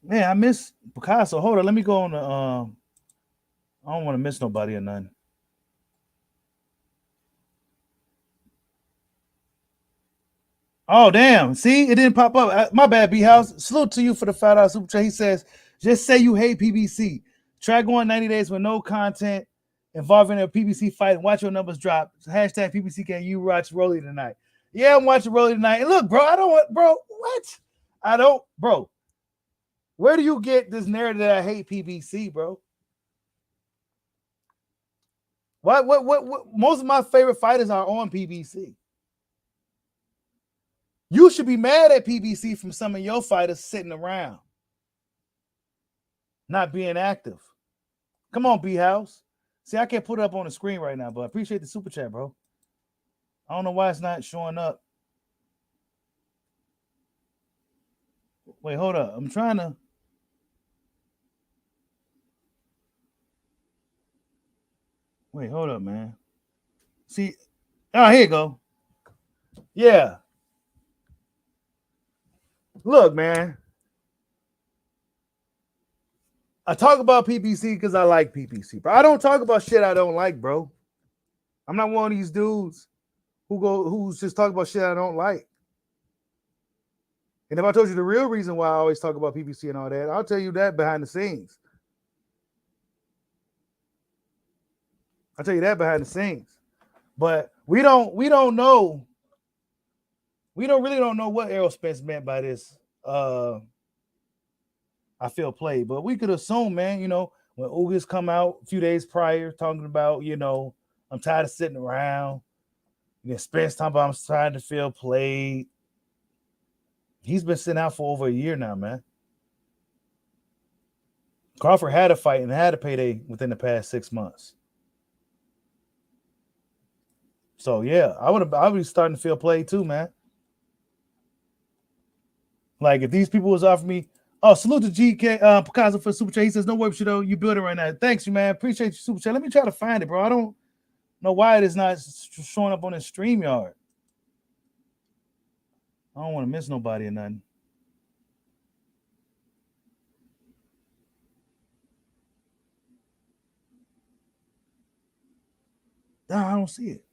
A: Man, I miss Picasso. Hold on, let me go on the I don't want to miss nobody or nothing. Oh, damn. See, it didn't pop up. My bad, B-House. Salute to you for the $5 super chat. He says, just say you hate PBC. Try going 90 days with no content involving a PBC fight and watch your numbers drop. Hashtag PBC, can you watch Rolly tonight? Yeah, I'm watching Rolly tonight. And look, bro, I don't want, bro, what? I don't, bro. Where do you get this narrative that I hate PBC, bro? What? Most of my favorite fighters are on PBC. You should be mad at PBC from some of your fighters sitting around, not being active. Come on, B-House. See, I can't put it up on the screen right now, but I appreciate the super chat, bro. I don't know why it's not showing up. Wait, hold up. I'm trying to. Wait, hold up, man. See, oh, here you go. Yeah. Look, man. I talk about PPC because I like PPC, bro. I don't talk about shit I don't like, bro. I'm not one of these dudes who's just talking about shit I don't like. And if I told you the real reason why I always talk about PPC and all that, I'll tell you that behind the scenes. I'll tell you that behind the scenes. But we don't know. We really don't know what Errol Spence meant by this. I feel played, but we could assume, man, you know, when Ugas come out a few days prior talking about, you know, I'm tired of sitting around. And then Spence talking about I'm trying to feel played. He's been sitting out for over a year now, man. Crawford had a fight and had a payday within the past 6 months. So yeah, I would be starting to feel played too, man. Like if these people was offering me, oh, salute to GK Picasso for super chat. He says, no worries, you build it right now. Thanks, you man. Appreciate your super chat. Let me try to find it, bro. I don't know why it is not showing up on the StreamYard. I don't want to miss nobody or nothing. No, I don't see it.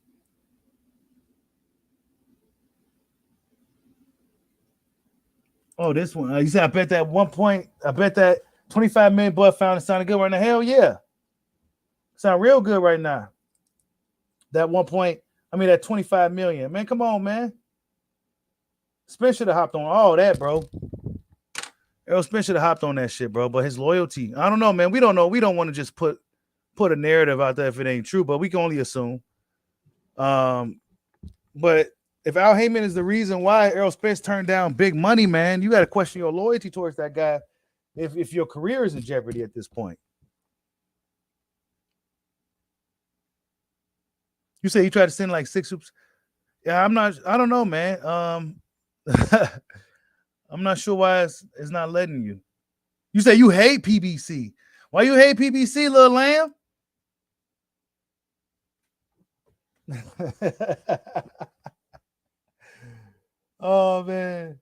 A: Oh, this one. You said, I bet that 25 million butt found it sounded good right now. Hell yeah. Sound real good right now. That 25 million. Man, come on, man. Spence should have hopped on all that, bro. Errol Spence should have hopped on that shit, bro. But his loyalty, I don't know, man. We don't know. We don't want to just put a narrative out there if it ain't true, but we can only assume. But if Al Heyman is the reason why Errol Spence turned down big money, man, you got to question your loyalty towards that guy if your career is in jeopardy at this point. You say you tried to send like 6 hoops. Yeah, I don't know, man. I'm not sure why it's not letting you. You say you hate PBC. Why you hate PBC, little lamb? Oh, man.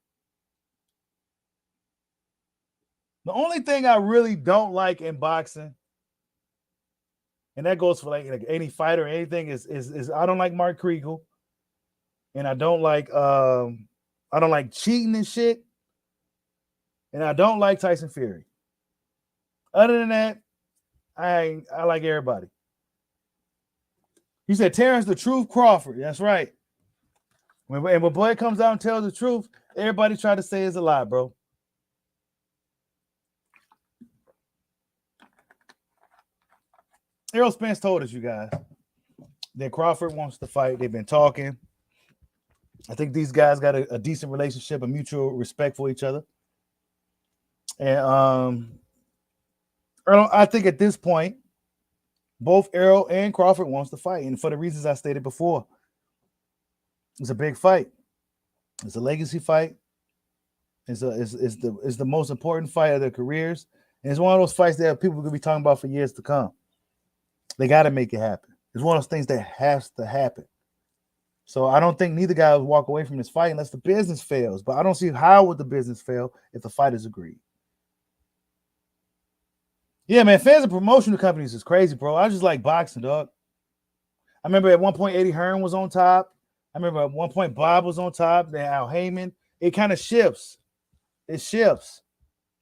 A: The only thing I really don't like in boxing, and that goes for like any fighter or anything, is I don't like Mark Kriegel, and I don't like cheating and shit, and I don't like Tyson Fury. Other than that, I like everybody. He said Terence the Truth Crawford. That's right. When boy comes out and tells the truth, everybody try to say it's a lie, bro. Errol Spence told us, you guys. Then Crawford wants to fight. They've been talking. I think these guys got a decent relationship, a mutual respect for each other. And Errol, I think at this point, both Errol and Crawford wants to fight. And for the reasons I stated before, it's a big fight. It's a legacy fight. It's the most important fight of their careers. And it's one of those fights that people are going to be talking about for years to come. They got to make it happen. It's one of those things that has to happen. So I don't think neither guy will walk away from this fight unless the business fails. But I don't see how would the business fail if the fighters agree. Yeah, man, fans of promotional companies is crazy, bro. I just like boxing, dog. I remember at one point Eddie Hearn was on top. I remember at one point Bob was on top. Then Al Heyman. It kind of shifts. It shifts.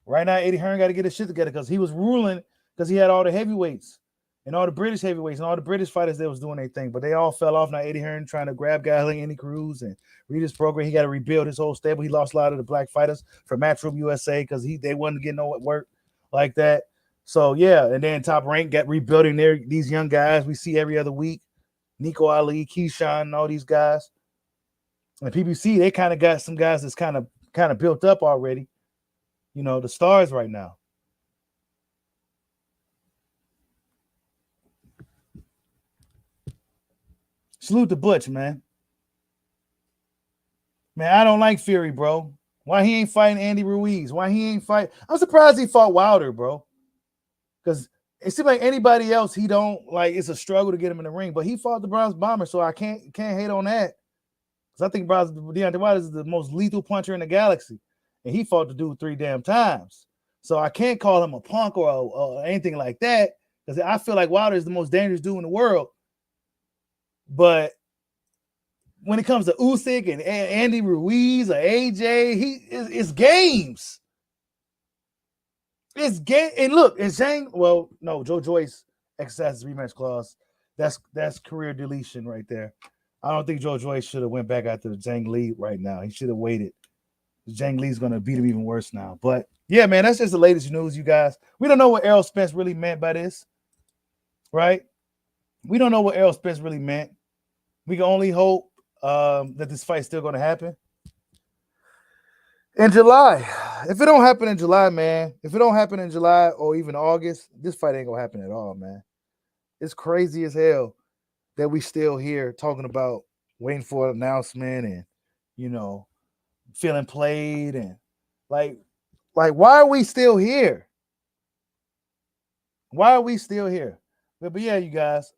A: Right now, Eddie Hearn got to get his shit together because he was ruling because he had all the heavyweights and all the British heavyweights and all the British fighters that was doing their thing. But they all fell off. Now Eddie Hearn trying to grab guys like Andy Cruz and read his program. He got to rebuild his whole stable. He lost a lot of the black fighters from Matchroom USA because they wasn't getting no work like that. So, yeah, and then Top Rank got rebuilding these young guys we see every other week. Nico Ali, Keyshawn, and all these guys. And PBC, they kind of got some guys that's kind of built up already. You know, the stars right now. Salute to Butch, man. Man, I don't like Fury, bro. Why he ain't fighting Andy Ruiz? Why he ain't fight? I'm surprised he fought Wilder, bro. Because it seems like anybody else, he don't like. It's a struggle to get him in the ring. But he fought the Bronze Bomber, so I can't hate on that. Because I think Deontay Wilder is the most lethal puncher in the galaxy, and he fought the dude 3 damn times. So I can't call him a punk or anything like that. Because I feel like Wilder is the most dangerous dude in the world. But when it comes to Usyk and Andy Ruiz or AJ, it's games. It's game. And look, it's Zhang. Well, no, Joe Joyce exercises rematch clause. That's career deletion right there. I don't think Joe Joyce should have went back after Zhang Li right now. He should have waited. Zhang Li's going to beat him even worse now. But, yeah, man, that's just the latest news, you guys. We don't know what Errol Spence really meant by this, right? We don't know what Errol Spence really meant. We can only hope that this fight's still going to happen in July. If it don't happen in July, man, if it don't happen in July or even August, this fight ain't going to happen at all, man. It's crazy as hell that we still here talking about waiting for an announcement and, you know, feeling played and like why are we still here? Why are we still here? But yeah, you guys,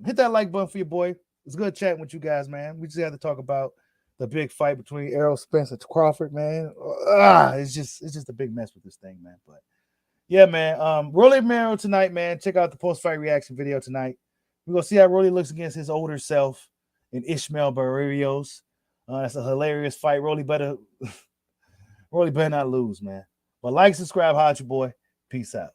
A: hit that like button for your boy. It's good chatting with you guys, man. We just had to talk about the big fight between Errol Spence and Crawford, man. It's just a big mess with this thing, man. But yeah, man. Rolly Romero tonight, man. Check out the post-fight reaction video tonight. We're gonna see how Rolly looks against his older self in Ishmael Barrios. That's a hilarious fight. Rolly better not lose, man. But like, subscribe, holla at your boy. Peace out.